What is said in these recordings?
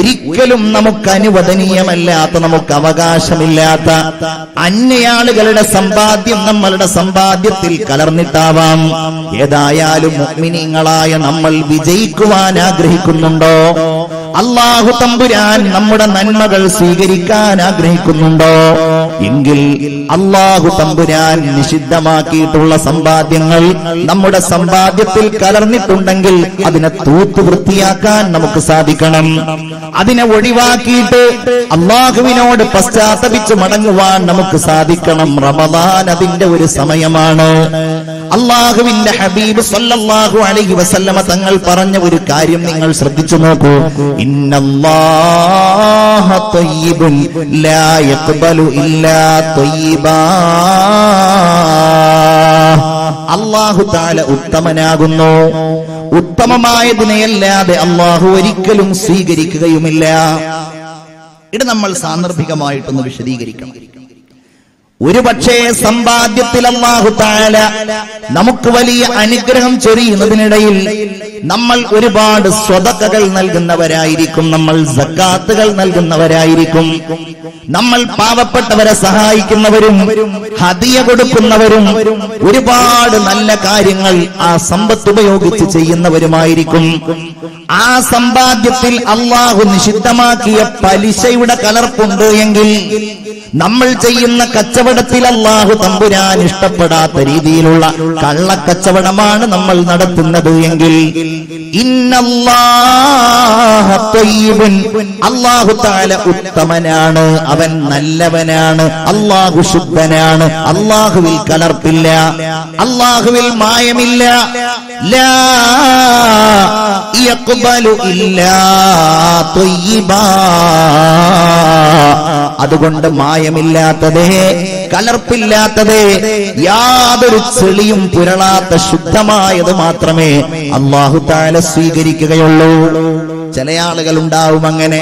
ഒരിക്കലും നമുക്ക് അനുവദനീയമല്ലാത്ത, നമുക്ക് അവകാശമില്ലാത്ത അന്യയാളുകളുടെ സമ്പാദ്യം നമ്മളുടെ സമ്പാദ്യത്തിൽ കലർന്നിട്ടാവാം. ഏതായാലും മുഅ്മിനീങ്ങളായ നമ്മൾ വിജയിക്കുവാൻ ആഗ്രഹിക്കുന്നുണ്ടോ? അല്ലാഹു തമ്പുരാൻ നമ്മുടെ നന്മകൾ സ്വീകരിക്കാൻ ആഗ്രഹിക്കുന്നുണ്ടോ? എങ്കിൽ അല്ലാഹു തമ്പുരാൻ നിഷിദ്ധമാക്കിയിട്ടുള്ള സമ്പാദ്യങ്ങൾ നമ്മുടെ സമ്പാദ്യത്തിൽ കലർന്നിട്ടുണ്ടെങ്കിൽ അതിനെ തൂത്ത് വൃത്തിയാക്കാൻ നമുക്ക് സാധിക്കണം. അതിനെ ഒഴിവാക്കിയിട്ട് അല്ലാഹുവിനോട് പശ്ചാത്തപിച്ച് മടങ്ങുവാൻ നമുക്ക് സാധിക്കണം. റമദാൻ അതിന്റെ ഒരു സമയമാണ്. അല്ലാഹുവിന്റെ ഹബീബ് സല്ലല്ലാഹു അലൈഹി വസല്ലമ തങ്ങൾ പറഞ്ഞ ഒരു കാര്യം നിങ്ങൾ ശ്രദ്ധിച്ചു നോക്കൂ. ഇന്നല്ലാഹ തയ്യിബുൻ ലാ യഖ്ബലു ഇല്ലാ തയ്യിബാ. അല്ലാഹു തആല ഉത്തമനാകുന്നു. ഉത്തമമായതിനെയല്ലാതെ അല്ലാഹു ഒരിക്കലും സ്വീകരിക്കുകയുമില്ല. ഇത് നമ്മൾ സാന്ദർഭികമായിട്ടൊന്ന് വിശദീകരിക്കണം. ഒരുപക്ഷേ സമ്പാദ്യത്തിൽ അല്ലാഹു തആല നമുക്ക് വലിയ അനുഗ്രഹം ചൊരിയുന്നതിനിടയിൽ നമ്മൾ ഒരുപാട് സ്വതക്കകൾ നൽകുന്നവരായിരിക്കും, നമ്മൾ സക്കാത്തുകൾ നൽകുന്നവരായിരിക്കും, നമ്മൾ പാവപ്പെട്ടവരെ സഹായിക്കുന്നവരും ഹദിയ കൊടുക്കുന്നവരും ഒരുപാട് നല്ല കാര്യങ്ങൾ ആ സമ്പത്ത് ഉപയോഗിച്ച് ചെയ്യുന്നവരുമായിരിക്കും. ആ സമ്പാദ്യത്തിൽ അല്ലാഹു നിഷിദ്ധമാക്കിയ പലിശയുടെ കലർപ്പുണ്ട് എങ്കിൽ, നമ്മൾ ചെയ്യുന്ന കച്ചവടത്തിൽ അല്ലാഹു തമ്പുരാൻ ഇഷ്ടപ്പെടാത്ത രീതിയിലുള്ള കള്ളക്കച്ചവടമാണ് നമ്മൾ നടത്തുന്നത് എങ്കിൽ, ഇന്നല്ലാഹ തയ്യിബുൻ, അല്ലാഹു തആല ഉത്തമനാണ്, അവൻ നല്ലവനാണ്, അല്ലാഹു ശുദ്ധനാണ്, അല്ലാഹുവിൽ കലർപ്പില്ല, അല്ലാഹുവിൽ മായമില്ല. ലാ യഖ്ബലു ഇല്ലാ തയ്യിബാ. അതുകൊണ്ട് മായമില്ലാത്തതേ, കലർപ്പില്ലാത്തതേ, യാതൊരു ചെളിയും പുരളാത്ത ശുദ്ധമായത് മാത്രമേ അല്ലാഹു തആല സ്വീകരിക്കുകയുള്ളൂ. ചില ആളുകൾ ഉണ്ടാവും അങ്ങനെ,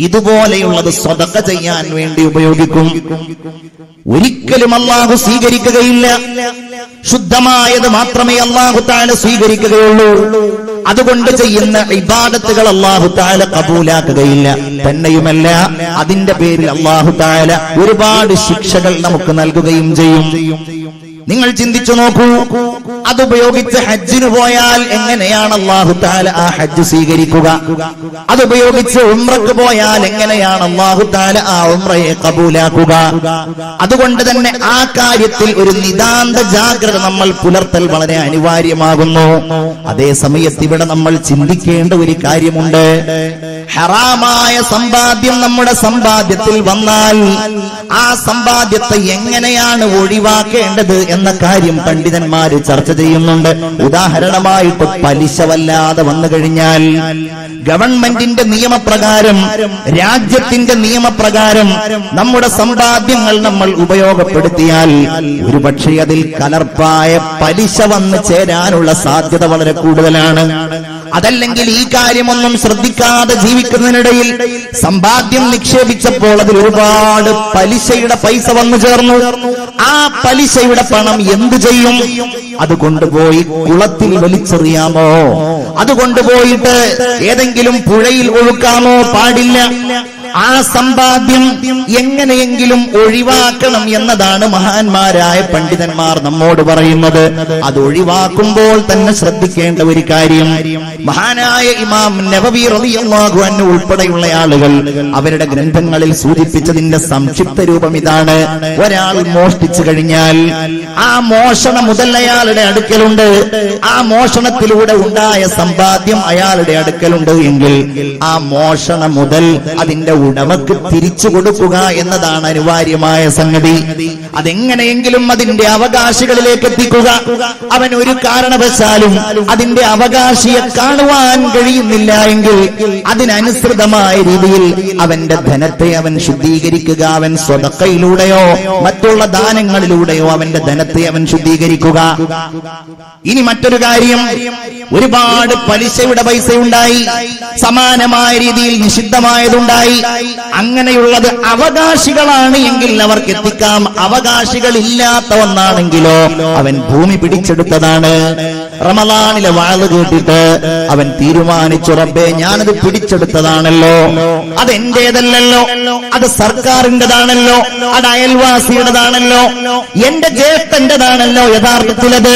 ഇതുപോലെയുള്ളത് സ്വതക്ക ചെയ്യാൻ വേണ്ടി ഉപയോഗിക്കും. ഒരിക്കലും അല്ലാഹു സ്വീകരിക്കുകയില്ല. ശുദ്ധമായത് മാത്രമേ അല്ലാഹു തആല സ്വീകരിക്കുകയുള്ളൂ. അതുകൊണ്ട് ചെയ്യുന്ന ഇബാദത്തുകൾ അല്ലാഹു തആല കബൂലാക്കുകയില്ല. തന്നെയുമല്ല, അതിന്റെ പേരിൽ അല്ലാഹു തആല ഒരുപാട് ശിക്ഷകൾ നമുക്ക് നൽകുകയും ചെയ്യും. നിങ്ങൾ ചിന്തിച്ചു നോക്കൂ, അതുപയോഗിച്ച് ഹജ്ജിന് പോയാൽ എങ്ങനെയാണ് അല്ലാഹു തആല ആ ഹജ്ജ് സ്വീകരിക്കുക? അതുപയോഗിച്ച് ഉംറക്ക് പോയാൽ എങ്ങനെയാണ് അല്ലാഹു തആല ആ ഉംറയെ കബൂലാക്കുക? അതുകൊണ്ട് തന്നെ ആ കാര്യത്തിൽ ഒരു നിതാന്ത ജാഗ്രത നമ്മൾ പുലർത്തൽ വളരെ അനിവാര്യമാകുന്നു. അതേ സമയത്ത് ഇവിടെ നമ്മൾ ചിന്തിക്കേണ്ട ഒരു കാര്യമുണ്ട്. ഹറാമായ സമ്പാദ്യം നമ്മുടെ സമ്പാദ്യത്തിൽ വന്നാൽ ആ സമ്പാദ്യത്തെ എങ്ങനെയാണ് ഒഴിവാക്കേണ്ടത് എന്ന കാര്യം പണ്ഡിതന്മാര് ചർച്ച ചെയ്യുന്നുണ്ട്. ഉദാഹരണമായിട്ട് പലിശ വല്ലാതെ വന്നു കഴിഞ്ഞാൽ, ഗവൺമെന്റിന്റെ നിയമപ്രകാരം, രാജ്യത്തിന്റെ നിയമപ്രകാരം നമ്മുടെ സമ്പാദ്യങ്ങൾ നമ്മൾ ഉപയോഗപ്പെടുത്തിയാൽ ഒരുപക്ഷെ അതിൽ കലർപ്പായ പലിശ വന്നു ചേരാനുള്ള സാധ്യത വളരെ കൂടുതലാണ്. അതല്ലെങ്കിൽ ഈ കാര്യമൊന്നും ശ്രദ്ധിക്കാതെ ജീവിക്കുന്നതിനിടയിൽ സമ്പാദ്യം നിക്ഷേപിച്ചപ്പോൾ അതിൽ ഒരുപാട് പലിശയുടെ പൈസ വന്നു ചേർന്നു. ആ പലിശയുടെ പണം എന്തു ചെയ്യും? അത് കൊണ്ടുപോയി കുളത്തിൽ വലിച്ചെറിയാമോ? അത് കൊണ്ടുപോയിട്ട് ഏതെങ്കിലും പുഴയിൽ ഒഴുക്കാമോ? പാടില്ല. ആ സമ്പാദ്യം എങ്ങനെയെങ്കിലും ഒഴിവാക്കണം എന്നതാണ് മഹാന്മാരായ പണ്ഡിതന്മാർ നമ്മോട് പറയുന്നത്. അത് ഒഴിവാക്കുമ്പോൾ തന്നെ ശ്രദ്ധിക്കേണ്ട ഒരു കാര്യം, മഹാനായ ഇമാം നബവി റളിയല്ലാഹു അൻഹു ഉൾപ്പെടെയുള്ള ആളുകൾ അവരുടെ ഗ്രന്ഥങ്ങളിൽ സൂചിപ്പിച്ചതിന്റെ സംക്ഷിപ്ത രൂപം ഇതാണ്. ഒരാൾ മോഷ്ടിച്ചു കഴിഞ്ഞാൽ ആ മോഷണ മുതൽ അയാളുടെ അടുക്കലുണ്ട്, ആ മോഷണത്തിലൂടെ ഉണ്ടായ സമ്പാദ്യം അയാളുടെ അടുക്കലുണ്ട് എങ്കിൽ ആ മോഷണ മുതൽ അതിന്റെ ഉടമക്ക് തിരിച്ചു കൊടുക്കുക എന്നതാണ് അനിവാര്യമായ സംഗതി. അതെങ്ങനെയെങ്കിലും അതിന്റെ അവകാശികളിലേക്ക് എത്തിക്കുക. അവൻ ഒരു കാരണവശാലും അതിന്റെ അവകാശിയെ കാണുവാൻ കഴിയുന്നില്ല എങ്കിൽ അതിനനുസൃതമായ രീതിയിൽ അവന്റെ ധനത്തെ അവൻ ശുദ്ധീകരിക്കുക. അവൻ സ്വതക്കയിലൂടെയോ മറ്റുള്ള ദാനങ്ങളിലൂടെയോ അവന്റെ ധനത്തെ അവൻ ശുദ്ധീകരിക്കുക. ഇനി മറ്റൊരു കാര്യം, ഒരുപാട് പലിശയുടെ പൈസയുണ്ടായി, സമാനമായ രീതിയിൽ നിഷിദ്ധമായതുണ്ടായി. അങ്ങനെയുള്ളത് അവകാശികളാണ് എങ്കിൽ അവർക്ക് എത്തിക്കാം. അവകാശികളില്ലാത്ത ഒന്നാണെങ്കിലോ അവൻ ഭൂമി പിടിച്ചെടുത്തതാണ്. റമളാനിലെ വാള് കേട്ടിട്ട് അവൻ തീരുമാനിച്ചു, റബ്ബേ ഞാനത് പിടിച്ചെടുത്തതാണല്ലോ, അത് എന്റേതല്ലല്ലോ, അത് സർക്കാരിന്റേതാണല്ലോ, അത് അയൽവാസിയുടേതാണല്ലോ, എന്റെ ജ്യേഷ്ഠന്റേതാണല്ലോ യഥാർത്ഥത്തിലത്,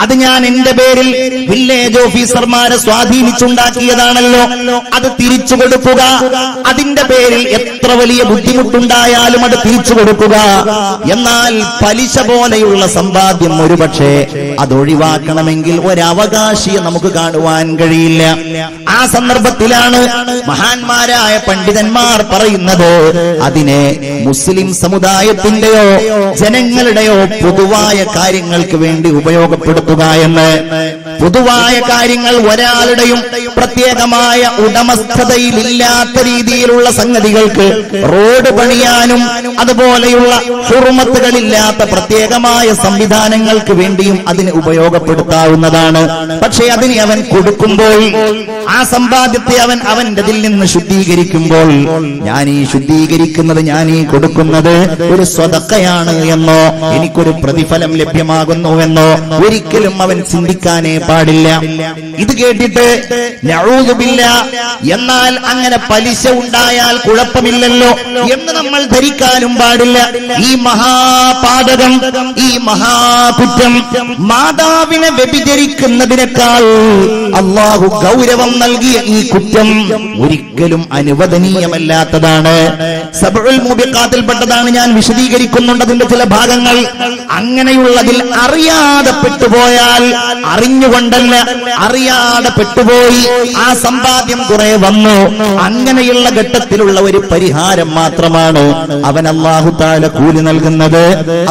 അത് ഞാൻ എന്റെ പേരിൽ വില്ലേജ് ഓഫീസർമാരെ സ്വാധീനിച്ചുണ്ടാക്കിയതാണല്ലോ, അത് തിരിച്ചു കൊടുക്കുക, അതിന്റെ പേരിൽ എത്ര വലിയ ബുദ്ധിമുട്ടുണ്ടായാലും അത് തിരിച്ചു കൊടുക്കുക. എന്നാൽ പലിശ പോലെയുള്ള സമ്പാദ്യം ഒരുപക്ഷെ അതൊഴിവാക്കണമെങ്കിൽ ഒരവകാശിയെ നമുക്ക് കാണുവാൻ കഴിയില്ല. ആ സന്ദർഭത്തിലാണ് മഹാന്മാരായ പണ്ഡിതന്മാർ പറയുന്നത്, അതിനെ മുസ്ലിം സമുദായത്തിന്റെയോ ജനങ്ങളുടെയോ പൊതുവായ കാര്യങ്ങൾക്ക് വേണ്ടി ഉപയോഗപ്പെടുത്തുക എന്ന്. പൊതുവായ കാര്യങ്ങൾ ഒരാളുടെയും പ്രത്യേകമായ ഉടമസ്ഥതയിലില്ലാത്ത രീതിയിലുള്ള സംഗതികൾക്ക്, റോഡ് പണിയാനും അതുപോലെയുള്ള ഹുർമത്തുകളില്ലാത്ത പ്രത്യേകമായ സംവിധാനങ്ങൾക്ക് വേണ്ടിയും അതിന് ഉപയോഗപ്പെടുത്താവുന്നതാണ്. പക്ഷേ അതിന് അവൻ കൊടുക്കുമ്പോൾ, ആ സമ്പാദ്യത്തെ അവൻ അവന്റെതിൽ നിന്ന് ശുദ്ധീകരിക്കുമ്പോൾ, ഞാൻ ഈ ശുദ്ധീകരിക്കുന്നത്, ഞാൻ ഈ കൊടുക്കുന്നത് ഒരു സ്വതക്കയാണ് എന്നോ എനിക്കൊരു പ്രതിഫലം ലഭ്യമാകുന്നു എന്നോ ഒരിക്കലും അവൻ ചിന്തിക്കാനേ പാടില്ല. ഇത് കേട്ടിട്ട് നഊദു ബില്ലാഹ്, എന്നാൽ അങ്ങനെ പലിശ ഉണ്ടായാൽ കുഴപ്പമില്ലല്ലോ എന്ന് നമ്മൾ ധരിക്കാനും പാടില്ല. ഈ മഹാപാതകം, ഈ മഹാകുറ്റം, മാതാവിനെ വ്യഭിചരിക്കുന്നതിനേക്കാൾ അല്ലാഹു ഗൗരവം നൽകിയ ഈ കുറ്റം ഒരിക്കലും അനുവദനീയമല്ലാത്തതാണ്. സബഉൽ മൂബിഖാത്തിൽപ്പെട്ടതാണ്, ഞാൻ വിശദീകരിക്കുന്നുണ്ട് അതിന്റെ ചില ഭാഗങ്ങൾ. അങ്ങനെയുള്ളതിൽ അറിയാതെ പെട്ടുപോയാൽ, അറിഞ്ഞുകൊണ്ടല്ല അറിയാതെ പെട്ടുപോയി, ആ സമ്പാദ്യം കുറെ വന്നു, അങ്ങനെയുള്ള ഘട്ടത്തിലുള്ള ഒരു പരിഹാരം മാത്രമാണ് അവൻ അല്ലാഹു തആല കൂലി നൽകുന്നത്.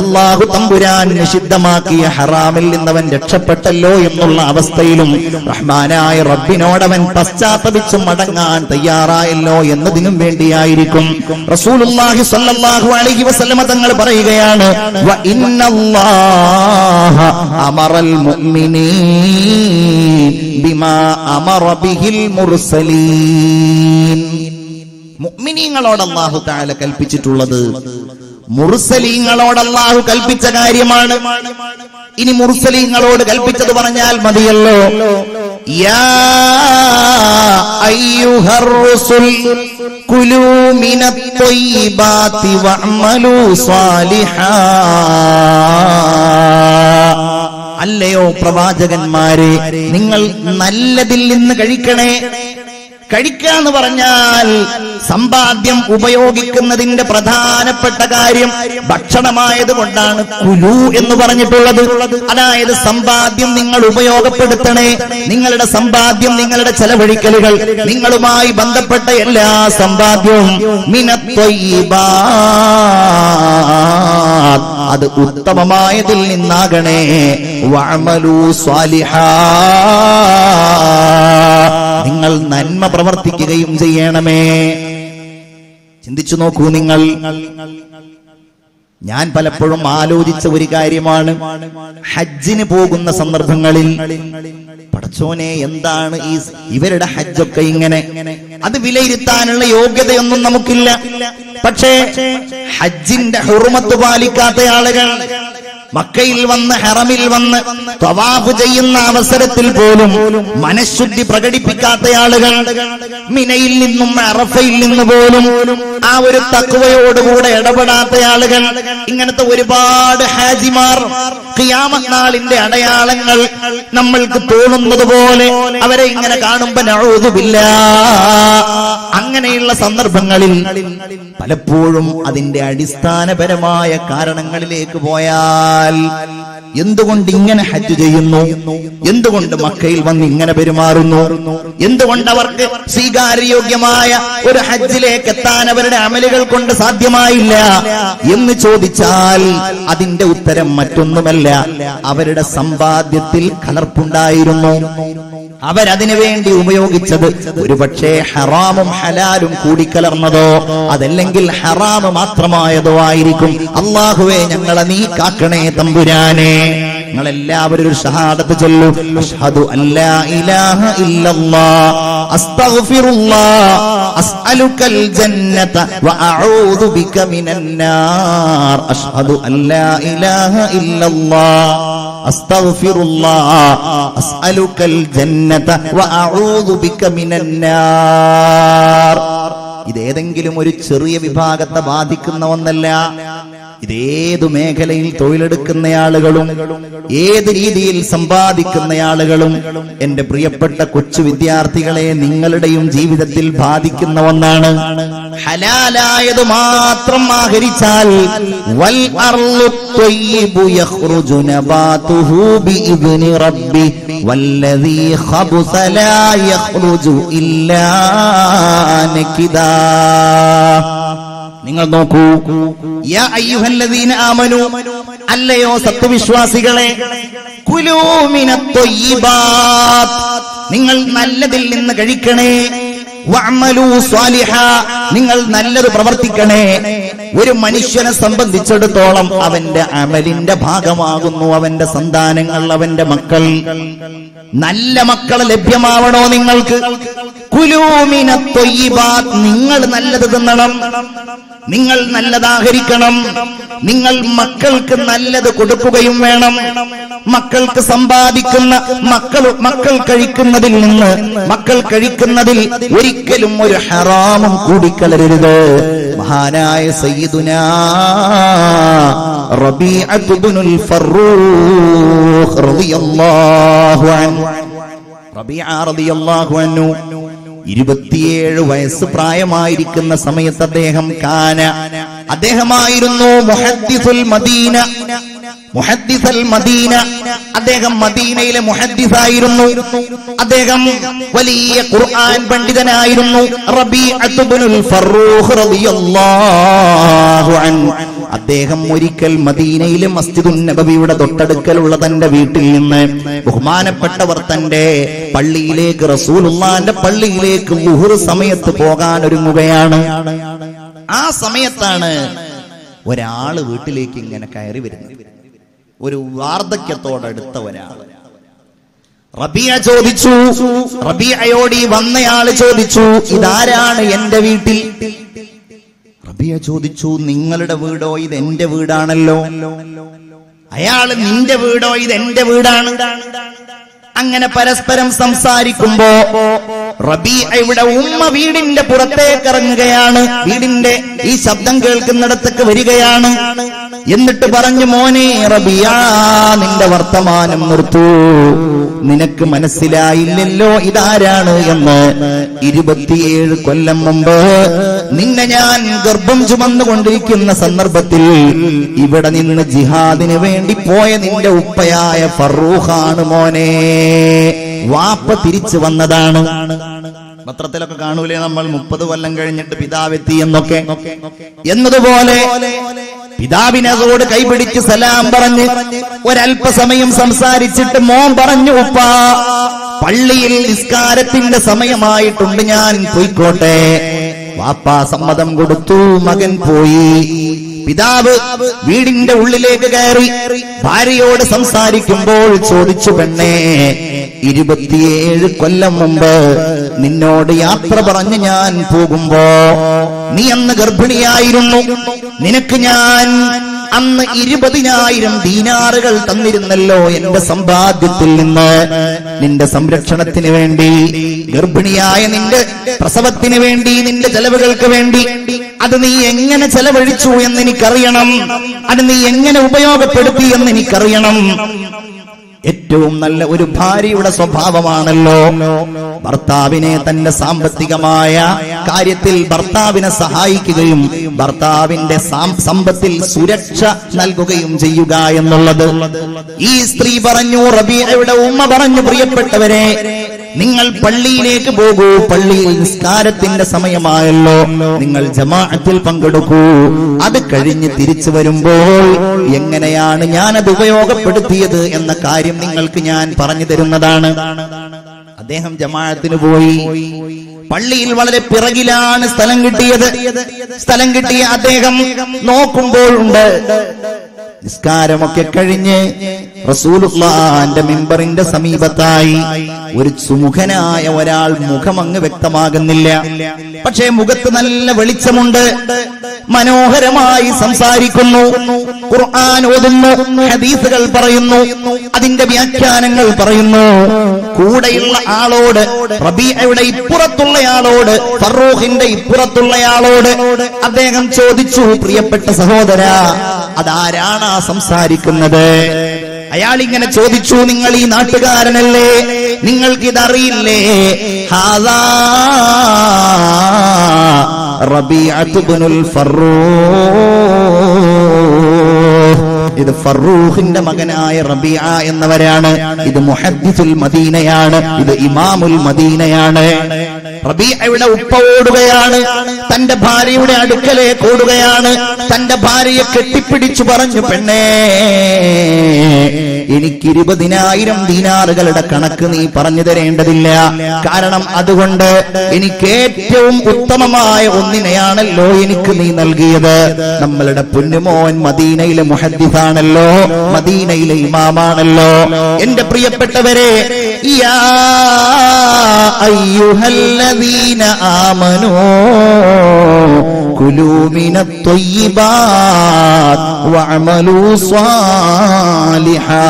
അല്ലാഹു തമ്പുരാൻ നിഷിദ്ധമാക്കിയ ഹറാമിൽ നിന്നവൻ രക്ഷപ്പെട്ടല്ലോ എന്നുള്ള അവസ്ഥയിലും റഹ്മാനായ റബ്ബിനോടവൻ പശ്ചാത്തപിച്ച് മടങ്ങാൻ തയ്യാറായല്ലോ എന്നതിനും വേണ്ടിയായിരിക്കും. റസൂലുള്ളാഹി സ്വല്ലല്ലാഹു അലൈഹി വസല്ലമ തങ്ങൾ പറയുകയാണ്, വ ഇന്നല്ലാഹ അമറൽ മുഅ്മിനീൻ ബിമാ അമറ ബിഹിൽ മുർസലീൻ. മുഅ്മിനീങ്ങളോട് അല്ലാഹു തആല കൽപ്പിച്ചിട്ടുള്ളത് മുർസലീങ്ങളോട് അല്ലാഹു കൽപ്പിച്ച കാര്യമാണ്. ഇനി മുർസലീങ്ങളോട് കൽപ്പിച്ചത് പറഞ്ഞാൽ മതിയല്ലോ. യാ അയ്യുഹർ റസൂൽ കുലൂ മിനത് ത്വയ്യിബാതി വഅമലൂ സ്വാലിഹാ. അല്ലയോ പ്രവാചകന്മാരെ, നിങ്ങൾ നല്ലതിൽ നിന്ന് കഴിക്കണേ. കഴിക്കാന്ന് പറഞ്ഞാൽ സമ്പാദ്യം ഉപയോഗിക്കുന്നതിന്റെ പ്രധാനപ്പെട്ട കാര്യം ഭക്ഷണമായത് കൊണ്ടാണ് കുലു എന്ന് പറഞ്ഞിട്ടുള്ളത്. അതായത് സമ്പാദ്യം നിങ്ങൾ ഉപയോഗപ്പെടുത്തണേ. നിങ്ങളുടെ സമ്പാദ്യം, നിങ്ങളുടെ ചെലവഴിക്കലുകൾ, നിങ്ങളുമായി ബന്ധപ്പെട്ട എല്ലാ സമ്പാദ്യവും മിനത് ത്വയ്യിബാത്, അത് ഉത്തമമായതിൽ നിന്നാകണേ. വഅമലൂ സ്വാലിഹാ, നിങ്ങൾ നന്മ പ്രവർത്തിക്കുകയും ചെയ്യണമേ. ചിന്തിച്ചു നോക്കൂ നിങ്ങൾ. ഞാൻ പലപ്പോഴും ആലോചിച്ച ഒരു കാര്യമാണ്, ഹജ്ജിന് പോകുന്ന സന്ദർഭങ്ങളിൽ പടച്ചോനെ എന്താണ് ഇവരുടെ ഹജ്ജൊക്കെ ഇങ്ങനെ, അത് വിലയിരുത്താനുള്ള യോഗ്യതയൊന്നും നമുക്കില്ല. പക്ഷേ ഹജ്ജിന്റെ ഹുർമത്ത് പാലിക്കാത്ത ആളുകൾ, മക്കയിൽ വന്ന് ഹറമിൽ വന്ന് തവാഫ് ചെയ്യുന്ന അവസരത്തിൽ പോലും മനഃശുദ്ധി പ്രകടിപ്പിക്കാത്ത ആളുകൾ, മിനയിൽ നിന്നും അറഫയിൽ നിന്ന് പോലും ആ ഒരു തഖ്വയോടുകൂടെ ഇടപെടാത്ത ആളുകൾ, ഇങ്ങനത്തെ ഒരുപാട് ഹാജിമാർ, ഖിയാമത്ത് നാളിന്റെ അടയാളങ്ങൾ നമ്മൾക്ക് തോന്നുന്നത് പോലെ അവരെ ഇങ്ങനെ കാണുമ്പോ നഊദു ബില്ലാഹ്. അങ്ങനെയുള്ള സന്ദർഭങ്ങളിൽ പലപ്പോഴും അതിന്റെ അടിസ്ഥാനപരമായ കാരണങ്ങളിലേക്ക് പോയാൽ, എന്തുകൊണ്ട് ഇങ്ങനെ ഹജ്ജ് ചെയ്യുന്നു, എന്തുകൊണ്ട് മക്കയിൽ വന്ന് ഇങ്ങനെ പെരുമാറുന്നു, എന്തുകൊണ്ട് അവർക്ക് സ്വീകാര്യയോഗ്യമായ ഒരു ഹജ്ജിലേക്ക് എത്താൻ അവരുടെ അമലുകൾ കൊണ്ട് സാധ്യമായില്ല എന്ന് ചോദിച്ചാൽ അതിന്റെ ഉത്തരം മറ്റൊന്നുമല്ല, അവരുടെ സമ്പാദ്യത്തിൽ കലർപ്പുണ്ടായിരുന്നു. അവരതിനു വേണ്ടി ഉപയോഗിച്ചത് ഒരുപക്ഷെ ഹറാമും ഹലാലും കൂടിക്കലർന്നതോ അതല്ലെങ്കിൽ ഹറാമ് മാത്രമായതോ ആയിരിക്കും. അല്ലാഹുവേ, ഞങ്ങളെ നീ കാക്കണേ തമ്പുരാനെ. നിങ്ങളെല്ലാവരും ഒരു ഷഹാദത്ത് ചൊല്ലൂ. അഷ്ഹദു അല്ലാ ഇലാഹ ഇല്ലല്ലാഹ് അസ്തഗ്ഫിറുല്ലാഹ് അസ്അലുകൽ ജന്നത വ അഊദു ബിക മിനൻ നാർ. അഷ്ഹദു അല്ലാ ഇലാഹ ഇല്ലല്ലാഹ് അസ്തഗ്ഫിറുല്ലാഹ് അസ്അലുകൽ ജന്നത വഅഊദു ബിക മിനന്നാർ. ഇതേതെങ്കിലും ഒരു ചെറിയ വിഭാഗത്തെ ബാധിക്കുന്ന ഒന്നല്ല. ഇതേതു മേഖലയിൽ തൊഴിലെടുക്കുന്ന ആളുകളും ഏത് രീതിയിൽ സമ്പാദിക്കുന്ന ആളുകളും എന്റെ പ്രിയപ്പെട്ട കൊച്ചു വിദ്യാർത്ഥികളെ നിങ്ങളുടെയും ജീവിതത്തിൽ ബാധിക്കുന്ന ഒന്നാണ്. ഹലാലായത് മാത്രം ആഹരിച്ചാൽ വൽ അർളു ത്വയ്യിബു യഖ്റുജു നബാതുഹു ബിഇദ്നി റബ്ബി വല്ലദീ ഖബസ ലാ യഖ്റുജു ഇല്ലാ നകിദാ. നിങ്ങൾ നോക്കൂ, യാ അയ്യുഹല്ലദീന ആമനൂ, അല്ലയോ സത്യവിശ്വാസികളെ, കുലൂ മിനത് ത്വയ്യിബാത്, നിങ്ങൾ നല്ലതിൽ നിന്ന് കഴിക്കണേ. വഅമലൂ സ്വാലിഹാ, നിങ്ങൾ നല്ലത് പ്രവർത്തിക്കണേ. ഒരു മനുഷ്യനെ സംബന്ധിച്ചിടത്തോളം അവന്റെ അമലിന്റെ ഭാഗമാകുന്നു അവന്റെ സന്താനങ്ങൾ, അവന്റെ മക്കൾ. നല്ല മക്കളെ ലഭ്യമാവണോ നിങ്ങൾക്ക്? കുലൂ മിനത് ത്വയ്യിബാത്, നിങ്ങൾ നല്ലത് തിന്നണം, നിങ്ങൾ നല്ലതാഹരിക്കണം, നിങ്ങൾ മക്കൾക്ക് നല്ലത് കൊടുക്കുകയും വേണം. മക്കൾക്ക് സമ്പാദിക്കുന്ന മക്കൾ കഴിക്കുന്നതിൽ നിന്ന് മക്കൾ കഴിക്കുന്നതിൽ ഒരിക്കലും ഒരു ഹറാമും കൂടിക്കലരരുത്. മഹാനായ സയ്യിദുനാ റബീഅത്ത് ഇബ്നുൽ ഫറൂഖ് റളിയല്ലാഹു അൻഹു, റബീഅ റളിയല്ലാഹു അൻഹു 27 വയസ്സ് പ്രായമായിരിക്കുന്ന സമയത്ത് അദ്ദേഹമായിരുന്നു മുഹദ്ദിസുൽ മദീന. അദ്ദേഹം മദീനയിലെ മുഹദ്ദിസായിരുന്നു. അദ്ദേഹം വലിയ ഖുർആൻ പണ്ഡിതനായിരുന്നു. റബീഅത്ത് ഇബ്നുൽ ഫറൂഖ് റളിയല്ലാഹു അൻഹു അദ്ദേഹം ഒരിക്കൽ മദീനയിലെ മസ്ജിദുൻ നബവിയുടെ തൊട്ടടുക്കലുള്ള തന്റെ വീട്ടിൽ നിന്ന് ബഹുമാനപ്പെട്ടവർ തന്റെ പള്ളിയിലേക്ക്, റസൂലുള്ളാഹിന്റെ പള്ളിയിലേക്ക് ളുഹർ സമയത്ത് പോകാൻ ഒരുങ്ങുകയാണ്. ആ സമയത്താണ് ഒരാള് വീട്ടിലേക്ക് ഇങ്ങനെ കയറി വരുന്നത്. ഒരു വാർദ്ധക്യത്തോടടുത്ത ഒരാൾ. റബീഅയോട് ഈ വന്നയാള് ചോദിച്ചു, ഇതാരാണ് എന്റെ വീട്ടിൽ? റബീഅ ചോദിച്ചു, നിങ്ങളുടെ വീടോ? ഇത് എന്റെ വീടാണല്ലോ. അയാള്, നിന്റെ വീടോ? ഇത് എന്റെ വീടാണ്. അങ്ങനെ പരസ്പരം സംസാരിക്കുമ്പോ റബീഅയുടെ ഉമ്മ വീടിന്റെ പുറത്തേക്ക് ഇറങ്ങുകയാണ്. വീടിന്റെ ഈ ശബ്ദം കേൾക്കുന്നിടത്തേക്ക് വരികയാണ്. എന്നിട്ട് പറഞ്ഞു, മോനെ റബീഅ, നിന്റെ വർത്തമാനം നിർത്തൂ. നിനക്ക് മനസ്സിലായില്ലല്ലോ ഇതാരാണ് എന്ന്. 27 കൊല്ലം മുമ്പ് നിന്നെ ഞാൻ ഗർഭം ചുമന്നുകൊണ്ടിരിക്കുന്ന സന്ദർഭത്തിൽ ഇവിടെ നിന്ന് ജിഹാദിന് വേണ്ടി പോയ നിന്റെ ഉപ്പയായ ഫറൂഖാണ് മോനെ. വാപ്പ തിരിച്ചു വന്നതാണ്. പത്രത്തിലൊക്കെ കാണൂലേ നമ്മൾ 30 കൊല്ലം കഴിഞ്ഞിട്ട് പിതാവെത്തി എന്നൊക്കെ. എന്നതുപോലെ പിതാവിനോട് കൈപിടിച്ച് സലാം പറഞ്ഞ് ഒരല്പസമയം സംസാരിച്ചിട്ട് മോൻ പറഞ്ഞു, ഉപ്പ, പള്ളിയിൽ നിസ്കാരത്തിന്റെ സമയമായിട്ടുണ്ട്, ഞാൻ പോയിക്കോട്ടെ. വാപ്പ സമ്മതം കൊടുത്തു. മകൻ പോയി. പിതാവ് വീടിന്റെ ഉള്ളിലേക്ക് കയറി ഭാര്യയോട് സംസാരിക്കുമ്പോൾ ചോദിച്ചു, പെണ്ണേ, 27 കൊല്ലം മുമ്പ് നിന്നോട് യാത്ര പറഞ്ഞ് ഞാൻ പോകുമ്പോ നീ അന്ന് ഗർഭിണിയായിരുന്നു. നിനക്ക് ഞാൻ അന്ന് 20,000 ദീനാറുകൾ തന്നിരുന്നല്ലോ എന്റെ സമ്പാദ്യത്തിൽ നിന്ന്, നിന്റെ സംരക്ഷണത്തിന് വേണ്ടി, ഗർഭിണിയായ നിന്റെ പ്രസവത്തിന് വേണ്ടി, നിന്റെ ചെലവുകൾക്ക് വേണ്ടി. അത് നീ എങ്ങനെ ചെലവഴിച്ചു എന്ന് എനിക്കറിയണം. അത് നീ എങ്ങനെ ഉപയോഗപ്പെടുത്തി എന്ന് എനിക്കറിയണം. ഏറ്റവും നല്ല ഒരു ഭാര്യയുടെ സ്വഭാവമാണല്ലോ ഭർത്താവിനെ തന്റെ സാമ്പത്തികമായ കാര്യത്തിൽ ഭർത്താവിനെ സഹായിക്കുകയും ഭർത്താവിന്റെ സമ്പത്തിൽ സുരക്ഷ നൽകുകയും ചെയ്യുക എന്നുള്ളത്. ഈ സ്ത്രീ പറഞ്ഞു, റബീഅയുടെ ഉമ്മ പറഞ്ഞു, പ്രിയപ്പെട്ടവരെ, നിങ്ങൾ പള്ളിയിലേക്ക് പോകൂ. പള്ളിയിൽ നിസ്കാരത്തിന്റെ സമയമായല്ലോ, നിങ്ങൾ ജമാഅത്തിൽ പങ്കെടുക്കൂ. അത് കഴിഞ്ഞ് തിരിച്ചു വരുമ്പോൾ എങ്ങനെയാണ് ഞാനത് ഉപയോഗപ്പെടുത്തിയത് എന്ന കാര്യം നിങ്ങൾക്ക് ഞാൻ പറഞ്ഞു തരുന്നതാണ്. അദ്ദേഹം ജമാഅത്തിന് പോയി. പള്ളിയിൽ വളരെ പിറകിലാണ് സ്ഥലം കിട്ടിയത്. സ്ഥലം കിട്ടിയ അദ്ദേഹം നോക്കുമ്പോഴുണ്ട് നിസ്കാരമൊക്കെ കഴിഞ്ഞ് റസൂലുള്ളാഹിന്റെ മിമ്പറിന്റെ സമീപത്തായി ഒരു സുമുഖനായ ഒരാൾ. മുഖമങ്ങ് വ്യക്തമാകുന്നില്ല, പക്ഷേ മുഖത്ത് നല്ല വെളിച്ചമുണ്ട്. മനോഹരമായി സംസാരിക്കുന്നു. ഖുർആൻ ഓതുന്നു, ഹദീസുകൾ പറയുന്നു, അതിന്റെ വ്യാഖ്യാനങ്ങൾ പറയുന്നു. കൂടെയുള്ള ആളോട്, റബീഅയുടെ ഇപ്പുറത്തുള്ളയാളോട്, ഫറൂഖിന്റെ ഇപ്പുറത്തുള്ളയാളോട് അദ്ദേഹം ചോദിച്ചു, പ്രിയപ്പെട്ട സഹോദരാ, അതാരാണ് സംസാരിക്കുന്നത്? അയാൾ ഇങ്ങനെ ചോദിച്ചു, നിങ്ങൾ ഈ നാട്ടുകാരനല്ലേ? നിങ്ങൾക്കിതറിയില്ലേ? ഹാദാ റബീഅത്ത് ഇബ്നുൽ ഫറൂഖ്, ഇത് ഫറൂഖിന്റെ മകനായ റബീഅ എന്നവരാണ്. ഇത് മുഹദ്ദിസുൽ മദീനയാണ്, ഇത് ഇമാമുൽ മദീനയാണ്. റബീഅയുടെ ഉപ്പ ഓടുകയാണ്, തന്റെ ഭാര്യയുടെ അടുക്കലേക്ക് ഓടുകയാണ്. തന്റെ ഭാര്യയെ കെട്ടിപ്പിടിച്ചു പറഞ്ഞു, പെണ്ണേ, എനിക്ക് 20,000 ദീനാറുകളുടെ കണക്ക് നീ പറഞ്ഞു തരേണ്ടതില്ല. കാരണം അതുകൊണ്ട് എനിക്ക് ഏറ്റവും ഉത്തമമായ ഒന്നിനെയാണല്ലോ എനിക്ക് നീ നൽകിയത്. നമ്മളുടെ പൊന്നുമോൻ മദീനയിലെ മുഹദ്ദിസാണല്ലോ, മദീനയിലെ ഇമാമാണല്ലോ. എന്റെ പ്രിയപ്പെട്ടവരെ, യാ അയ്യുഹല്ലദീന ആമനൂ കുലൂ മിനത് ത്വയ്യിബാത്ത് വഅമലൂ സ്വാലിഹാ.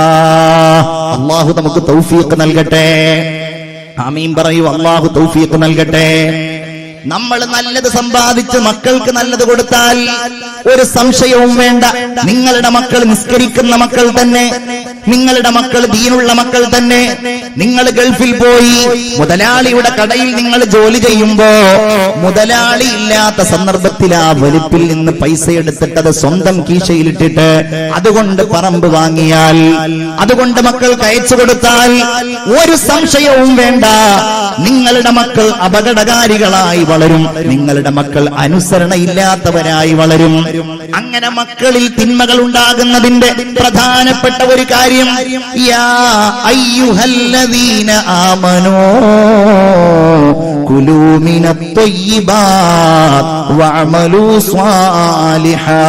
അല്ലാഹു നമുക്ക് തൗഫീഖ് നൽകട്ടെ. ആമീൻ പറയൂ. അല്ലാഹു തൗഫീഖ് നൽകട്ടെ. നമ്മൾ നല്ലത് സമ്പാദിച്ച് മക്കൾക്ക് നല്ലത് കൊടുത്താൽ ഒരു സംശയവും വേണ്ട, നിങ്ങളുടെ മക്കൾ നിസ്കരിക്കുന്ന മക്കൾ തന്നെ, നിങ്ങളുടെ മക്കൾ ദീനുള്ള മക്കൾ തന്നെ. നിങ്ങൾ ഗൾഫിൽ പോയി മുതലാളിയുടെ കടയിൽ നിങ്ങൾ ജോലി ചെയ്യുമ്പോ മുതലാളി ഇല്ലാത്ത സന്ദർഭത്തിൽ ആ വലിപ്പിൽ നിന്ന് പൈസ എടുത്തിട്ടത് സ്വന്തം കീശയിലിട്ടിട്ട് അതുകൊണ്ട് പറമ്പ് വാങ്ങിയാൽ, അതുകൊണ്ട് മക്കൾക്ക് അയച്ചു കൊടുത്താൽ ഒരു സംശയവും വേണ്ട, നിങ്ങളുടെ മക്കൾ അപകടകാരികളായി വളരും, നിങ്ങളുടെ മക്കൾ അനുസരണയില്ലാത്തവരായി വളരും. അങ്ങനെ മക്കളിൽ തിന്മകൾ ഉണ്ടാകുന്നതിന്റെ പ്രധാനപ്പെട്ട ഒരു കാര്യം, യാ അയ്യുഹല്ലദീന ആമനൂ കുലൂ മിനത് ത്വയ്യിബാത്ത് വഅമലൂ സ്വാലിഹാ.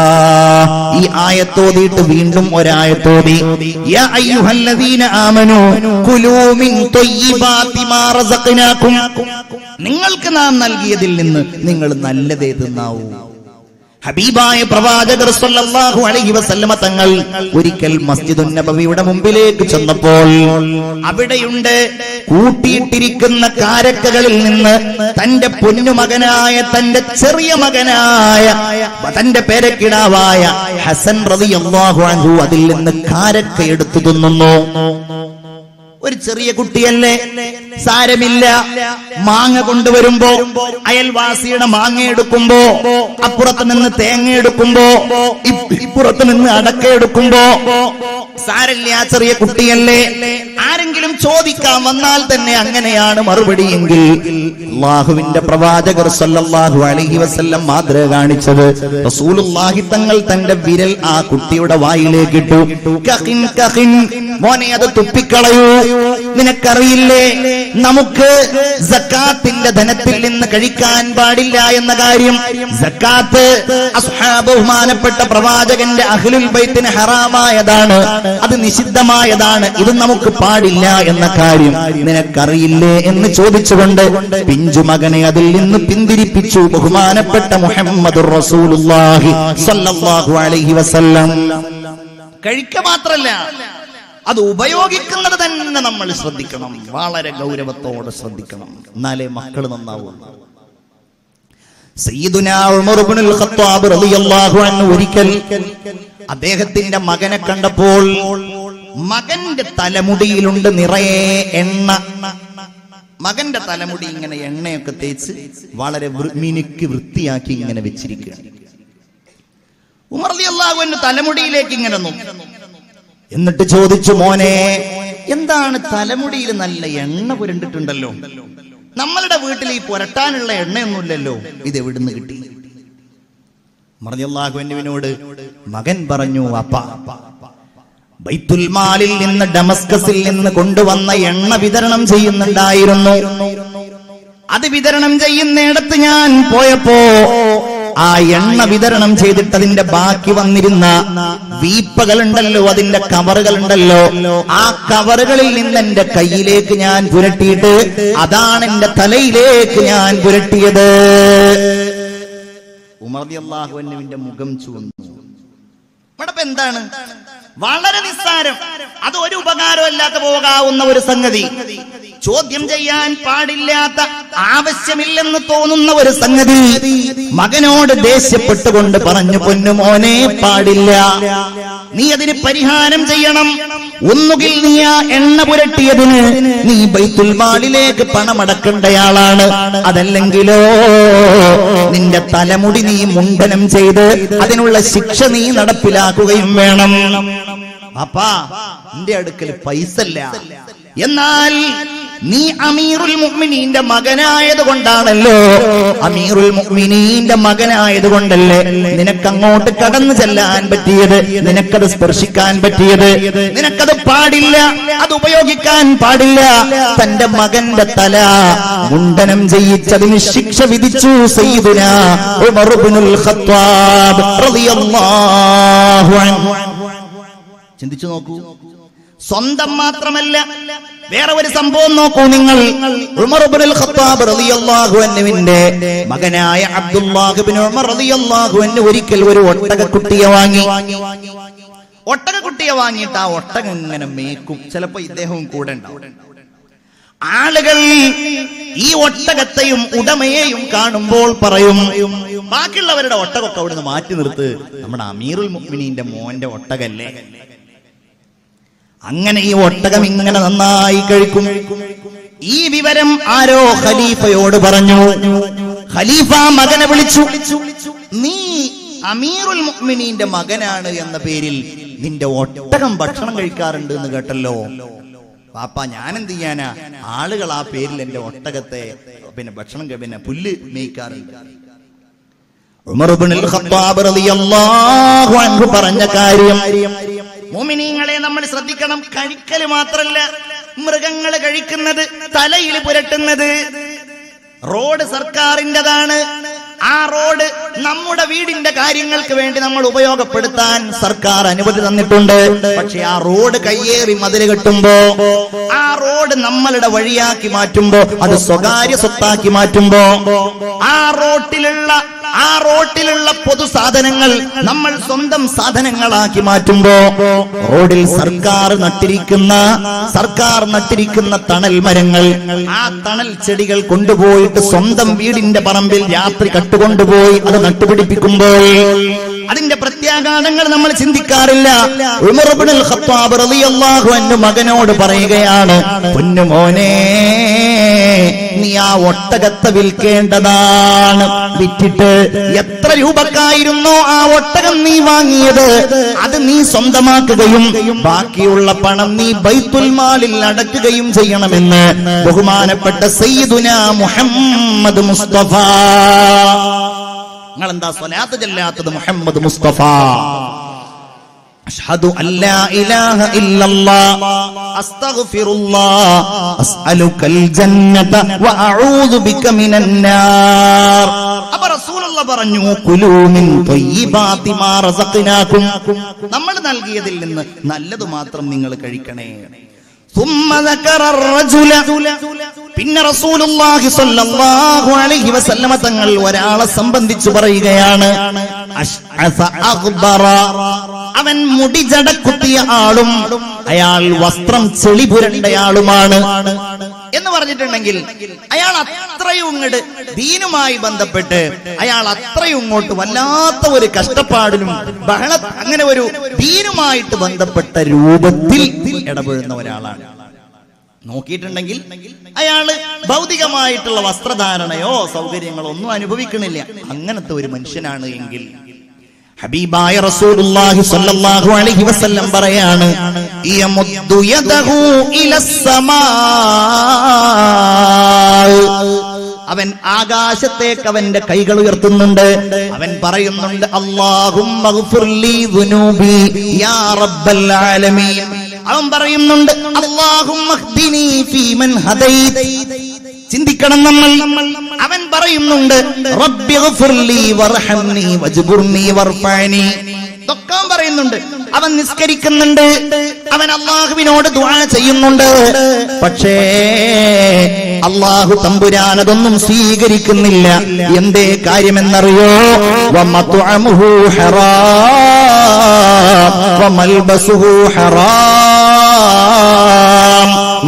ഈ ആയത്തോതിയിട്ട് വീണ്ടും ഒരായത്തോതി, യാ അയ്യുഹല്ലദീന ആമനൂ കുലൂ മിൻ ത്വയ്യിബാതി മാ റസഖ്നാകും, നിങ്ങൾക്ക് നാം നൽകിയതിൽ നിന്ന് നിങ്ങൾ നല്ലതേ തിന്നാവൂ. ഹബീബായ പ്രവാചകർ സല്ലല്ലാഹു അലൈഹി വസല്ലമ തങ്ങൾ ഒരിക്കൽ മസ്ജിദുൻ നബവിയുടെ മുമ്പിലേക്ക് ചെന്നപ്പോൾ അവിടെയുണ്ട് കൂട്ടിയിട്ടിരിക്കുന്ന കാരക്കകളിൽ നിന്ന് തന്റെ പൊന്നുമകനായ, തന്റെ ചെറിയ മകനായ, തന്റെ പേരക്കിടാവായ ഹസൻ റളിയല്ലാഹു അൻഹു അതിൽ നിന്ന് കാരക്ക എടുത്തു തിന്നുന്നു. ഒരു ചെറിയ കുട്ടിയല്ലേ, സാരമില്ല. മാങ്ങ കൊണ്ടുവരുമ്പോ അയൽവാസിയുടെ മാങ്ങ എടുക്കുമ്പോ, അപ്പുറത്ത് നിന്ന് തേങ്ങ എടുക്കുമ്പോ, ഇപ്പുറത്ത് നിന്ന് അടക്ക എടുക്കുമ്പോ സാരല്ല, ചെറിയ കുട്ടിയല്ലേ. ആരെങ്കിലും ചോദിക്കാൻ വന്നാൽ തന്നെ അങ്ങനെയാണ് മറുപടി എങ്കിൽ അല്ലാഹുവിന്റെ പ്രവാചകർ സല്ലല്ലാഹു അലൈഹി വസല്ലം മാതൃക കാണിച്ചത്, റസൂലുള്ളാഹി തങ്ങൾ തന്റെ വിരൽ ആ കുട്ടിയുടെ വായിലേക്ക് ഇട്ടു. കഖിൻ കഖിൻ, മോനെ അത് തുപ്പിക്കളയൂ. നിനക്കറിയില്ലേ നമുക്ക് സക്കാത്തിന്റെ ധനത്തിൽ നിന്ന് കഴിക്കാൻ പാടില്ല എന്ന കാര്യം? സക്കാത്ത് ബഹുമാനപ്പെട്ട പ്രവാചകന്റെ അഹ്ലുൽ ബൈത്തിന് ഹറാമായതാണ്, അത് നിഷിദ്ധമായതാണ്, ഇത് നമുക്ക് പാടില്ല എന്ന കാര്യം നിനക്കറിയില്ലേ എന്ന് ചോദിച്ചുകൊണ്ട് പിഞ്ചു മകനെ അതിൽ നിന്ന് പിന്തിരിപ്പിച്ചു ബഹുമാനപ്പെട്ട മുഹമ്മദുർ റസൂലുള്ളാഹി സ്വല്ലല്ലാഹു അലൈഹി വസല്ലം. കഴിക്കുക മാത്രല്ല, അത് ഉപയോഗിക്കുന്നത് തന്നെ നമ്മൾ ശ്രദ്ധിക്കണം, വളരെ ഗൗരവത്തോടെ ശ്രദ്ധിക്കണം, എന്നാലേ മക്കൾ നന്നാവൂ. സയ്യിദുനാ ഉമർ ഇബ്നുൽ ഖത്താബ് റളിയല്ലാഹു അൻഹു ഒരിക്കൽ അദ്ദേഹത്തിന്റെ മകനെ കണ്ടപ്പോൾ മകന്റെ തലമുടിയിലുണ്ട് നിറയെ എണ്ണ. മകന്റെ തലമുടി ഇങ്ങനെ എണ്ണയൊക്കെ തേച്ച് വളരെ മിനുക്കി വൃത്തിയാക്കി ഇങ്ങനെ വെച്ചിരിക്കുകയാണ്. ഉമർ റളിയല്ലാഹു അൻഹു തലമുടിയിലേക്ക് ഇങ്ങനെ നോക്കി, എന്നിട്ട് ചോദിച്ചു, മോനെ, എന്താണ് തലമുടിയിൽ നല്ല എണ്ണ പുരണ്ടിട്ടുണ്ടല്ലോ, നമ്മളുടെ വീട്ടിൽ ഈ പുരട്ടാനുള്ള എണ്ണയൊന്നുമില്ലല്ലോ, ഇത് എവിടുന്ന് കിട്ടി? റളിയല്ലാഹു അൻഹുവിനോട് മകൻ പറഞ്ഞു, അപ്പാ, ബൈത്തുൽ മാലിൽ നിന്ന്, ഡമസ്കസിൽ നിന്ന് കൊണ്ടുവന്ന എണ്ണ വിതരണം ചെയ്യുന്നുണ്ടായിരുന്നു. അത് വിതരണം ചെയ്യുന്നിടത്ത് ഞാൻ പോയപ്പോ ആ എണ്ണ വിതരണം ചെയ്തിട്ട് അതിന്റെ ബാക്കി വന്നിരുന്ന വീപ്പകളുണ്ടല്ലോ, അതിന്റെ കവറുകളുണ്ടല്ലോ, ആ കവറുകളിൽ നിന്ന് എന്റെ കയ്യിലേക്ക് ഞാൻ പുരട്ടിയിട്ട് അതാണ് എന്റെ തലയിലേക്ക് ഞാൻ പുരട്ടിയത്. ഉമർ റളിയല്ലാഹു അൻഹുവിന്റെ മുഖം ചുവന്നു. ഇവിടെ എന്താണ്? വളരെ നിസ്സാരം, അത് ഒരു ഉപകാരമല്ലാത്ത പോകാവുന്ന ഒരു സംഗതി, ചോദ്യം ചെയ്യാൻ പാടില്ലാത്ത, ആവശ്യമില്ലെന്ന് തോന്നുന്ന ഒരു സംഗതി മകനോട് ദേഷ്യപ്പെട്ടുകൊണ്ട് പറഞ്ഞു, പൊന്നുമോനെ പാടില്ല, നീ അതിന് പരിഹാരം ചെയ്യണം. ഒന്നുകിൽ നീ ആ എണ്ണ പുരട്ടിയതിന് നീ ബൈത്തുൽ മാലിലേക്ക് പണമടക്കേണ്ടയാളാണ്, അതല്ലെങ്കിലോ നിന്റെ തലമുടി നീ മുണ്ഡനം ചെയ്ത് അതിനുള്ള ശിക്ഷ നീ നടപ്പിലാക്കുകയും വേണം. അപ്പാ നിന്റെ അടുക്കൽ പൈസല്ല, എന്നാൽ നീ അമീറുൽ മുഅ്മിനീന്റെ മകനായത് കൊണ്ടാണല്ലോ, അമീറുൽ മുഅ്മിനീന്റെ മകനായത് കൊണ്ടല്ലേ നിനക്കങ്ങോട്ട് കടന്നു ചെല്ലാൻ പറ്റിയത്, നിനക്കത് സ്പർശിക്കാൻ പറ്റിയത്. നിനക്കത് പാടില്ല, അത് ഉപയോഗിക്കാൻ പാടില്ല. തന്റെ മകന്റെ തല മുണ്ഡനം ചെയ്യിച്ചതിന് ശിക്ഷ വിധിച്ചു സയ്യിദുനാ ഉമർ ഇബ്നുൽ ഖത്താബ് റളിയല്ലാഹു അൻഹു. ചിന്തിച്ചു നോക്കൂ. സ്വന്തം മാത്രമല്ല, വേറെ ഒരു സംഭവം നോക്കൂ നിങ്ങൾ. ഉമർ ഇബ്നുൽ ഖത്താബ് റളിയല്ലാഹു അൻഹുവിന്റെ മകനായ അബ്ദുല്ലാഹ് ഇബ്നു ഉമർ റളിയല്ലാഹു അൻഹു ഒരിക്കൽ ഒരു ഒട്ടകക്കുട്ടിയെ വാങ്ങി. ഒട്ടകക്കുട്ടിയെ വാങ്ങിയിട്ട് ആ ഒട്ടകം ഇങ്ങനെ മേക്കും. ചിലപ്പോ ഇദ്ദേഹവും കൂടെ ഉണ്ടാവും. ആളുകൾ ഈ ഒട്ടകത്തെയും ഉടമയെയും കാണുമ്പോൾ പറയും, ബാക്കിയുള്ളവരുടെ ഒട്ടകമൊക്കെ അവിടുന്ന് മാറ്റി നിർത്ത്, നമ്മുടെ അമീറുൽ മുഅ്മിനീന്റെ മോന്റെ ഒട്ടകല്ലേ. അങ്ങനെ ഈ ഒട്ടകം ഇങ്ങനെ നന്നായി കഴിക്കും. ഈ വിവരം ആരോ ഖലീഫയോട് പറഞ്ഞു. ഖലീഫ മകനെ വിളിച്ചു, നീ അമീറുൽ മുഅ്മിനീന്റെ മകനാണ് എന്ന പേരിൽ നിന്റെ ഒട്ടകം ഭക്ഷണം കഴിക്കാറുണ്ട് എന്ന് കേട്ടല്ലോ. പാപ്പ ഞാൻ എന്ത് ചെയ്യാനാ, ആളുകൾ ആ പേരിൽ എന്റെ ഒട്ടകത്തെ ഭക്ഷണം പുല്ല് മേയ്ക്കാറുണ്ട്. ഉമർ ഇബ്നുൽ ഖത്താബ് റളിയല്ലാഹു അൻഹു പറഞ്ഞ കാര്യം മുഅ്മിനീങ്ങളെ നമ്മൾ ശ്രദ്ധിക്കണം. കഴിക്കല് മാത്രല്ല, മൃഗങ്ങള് കഴിക്കുന്നത്, തലയിൽ പുരട്ടുന്നത്. റോഡ് സർക്കാരിൻ്റെതാണ്. ആ റോഡ് നമ്മുടെ വീടിന്റെ കാര്യങ്ങൾക്ക് വേണ്ടി നമ്മൾ ഉപയോഗപ്പെടുത്താൻ സർക്കാർ അനുമതി തന്നിട്ടുണ്ട്. പക്ഷെ ആ റോഡ് കയ്യേറി മതിൽ കെട്ടുമ്പോ, ആ റോഡ് നമ്മളുടെ വഴിയാക്കി മാറ്റുമ്പോ, അത് സ്വകാര്യ സ്വത്താക്കി മാറ്റുമ്പോ, ആ റോട്ടിലുള്ള പൊതു സാധനങ്ങൾ നമ്മൾ സ്വന്തം സാധനങ്ങളാക്കി മാറ്റുമ്പോ, റോഡിൽ സർക്കാർ നട്ടിരിക്കുന്ന തണൽ മരങ്ങൾ, ആ തണൽ ചെടികൾ കൊണ്ടുപോയിട്ട് സ്വന്തം വീടിന്റെ പറമ്പിൽ രാത്രി കട്ടുകൊണ്ടുപോയി അത് നട്ടുപിടിപ്പിക്കുമ്പോൾ അതിന്റെ പ്രത്യാഘാതങ്ങൾ നമ്മൾ ചിന്തിക്കാറില്ല. ഉമർ ഇബ്നുൽ ഖത്താബ് റളിയല്ലാഹു അൻഹു മകനോട് പറയുകയാണ്, പൊന്നുമോനെ നീ ആ ഒട്ടകത്തെ വിൽക്കേണ്ടതാണ്. വിറ്റിട്ട് എത്ര രൂപക്കായിരുന്നോ ആ ഒട്ടകം നീ വാങ്ങിയത്, അത് നീ സ്വന്തമാക്കുകയും ബാക്കിയുള്ള പണം നീ ബൈത്തുൽ മാലിൽ അടക്കുകയും ചെയ്യണമെന്ന് ബഹുമാനപ്പെട്ട സയ്യിദുനാ മുഹമ്മദ് മുസ്തഫ. നിങ്ങൾ എന്താ സ്വലാത്ത് ചൊല്ലാത്തത്? മുഹമ്മദ് മുസ്തഫ. അഷ്ഹദു അല്ലാ ഇലാഹ ഇല്ലല്ലാഹ് അസ്തഗ്ഫിറുല്ലാഹ് അസ്അലുകൽ ജന്നത വഅഊദു ബിക മിനന്നാർ. അപ്പോൾ റസൂലുള്ളാഹി പറഞ്ഞു, കുലൂ മിൻ ത്വയ്യിബാതി മാ റസഖ്നാകും, നമ്മൾ നൽകിയതിൽ നിന്ന് നല്ലത് മാത്രം നിങ്ങൾ കഴിക്കണേ. ثم ذكر الرجل, പിന്നെ റസൂലുള്ളാഹി സ്വല്ലല്ലാഹു അലൈഹി വസല്ലമ തങ്ങൾ ഒരാളെ സംബന്ധിച്ച് പറയുകയാണ്, അശ്അസ അഗ്ബറ, അവൻ മുടി ജടക്കുത്തിയ ആളും അയാൾ വസ്ത്രം ചെളി പുരണ്ടയാളുമാണ് എന്ന് പറഞ്ഞിട്ടുണ്ടെങ്കിൽ അയാൾ അത്രയും ഇങ്ങോട്ട് ദീനുമായി ബന്ധപ്പെട്ട് അയാൾ അത്രയും ഇങ്ങോട്ട് വല്ലാത്ത ഒരു കഷ്ടപ്പാടിലും അങ്ങനെ ഒരു ദീനുമായിട്ട് ബന്ധപ്പെട്ട രൂപത്തിൽ ഇടപെടുന്ന ഒരാളാണ്. നോക്കിയിട്ടുണ്ടെങ്കിൽ അയാള് ഭൗതികമായിട്ടുള്ള വസ്ത്രധാരണയോ സൗകര്യങ്ങളോ ഒന്നും അനുഭവിക്കണില്ല. അങ്ങനത്തെ ഒരു മനുഷ്യനാണ് എങ്കിൽ ഹബീബായ റസൂലുള്ളാഹി സ്വല്ലല്ലാഹു അലൈഹി വസല്ലം പറയാണ്, യമുദ്ദു യദഹു ഇലസ്സമാ, അവൻ ആകാശത്തേക്ക് അവന്റെ കൈകൾ ഉയർത്തുന്നുണ്ട്. അവൻ പറയുന്നുണ്ട്, അല്ലാഹുമ്മ ഗ്ഫിർ ലീ ദുനൂബി യാ റബ്ബൽ ആലമീൻ. അവൻ പറയുന്നുണ്ട്, അല്ലാഹുമ്മ ഹ്ദിനി ഫീമൻ ഹദൈത്. ചിന്തിക്കണം നമ്മൾ. അവൻ പറയുന്നുണ്ട്, റബ്ബി ഗ്ഫിർ ലീ വർഹംനി വജ്ബുർനി വർഫഅനി. ഇതൊക്കെ പറയുന്നുണ്ട്. അവൻ നിസ്കരിക്കുന്നുണ്ട്, അവൻ അല്ലാഹുവിനോട് ദുആ ചെയ്യുന്നുണ്ട്. പക്ഷേ അല്ലാഹു തമ്പുരാൻ അതൊന്നും സ്വീകരിക്കുന്നില്ല. എന്തേ കാര്യമെന്നറിയോ? വമത്അമുഹു ഹറാം, വമൽബസുഹു ഹറാം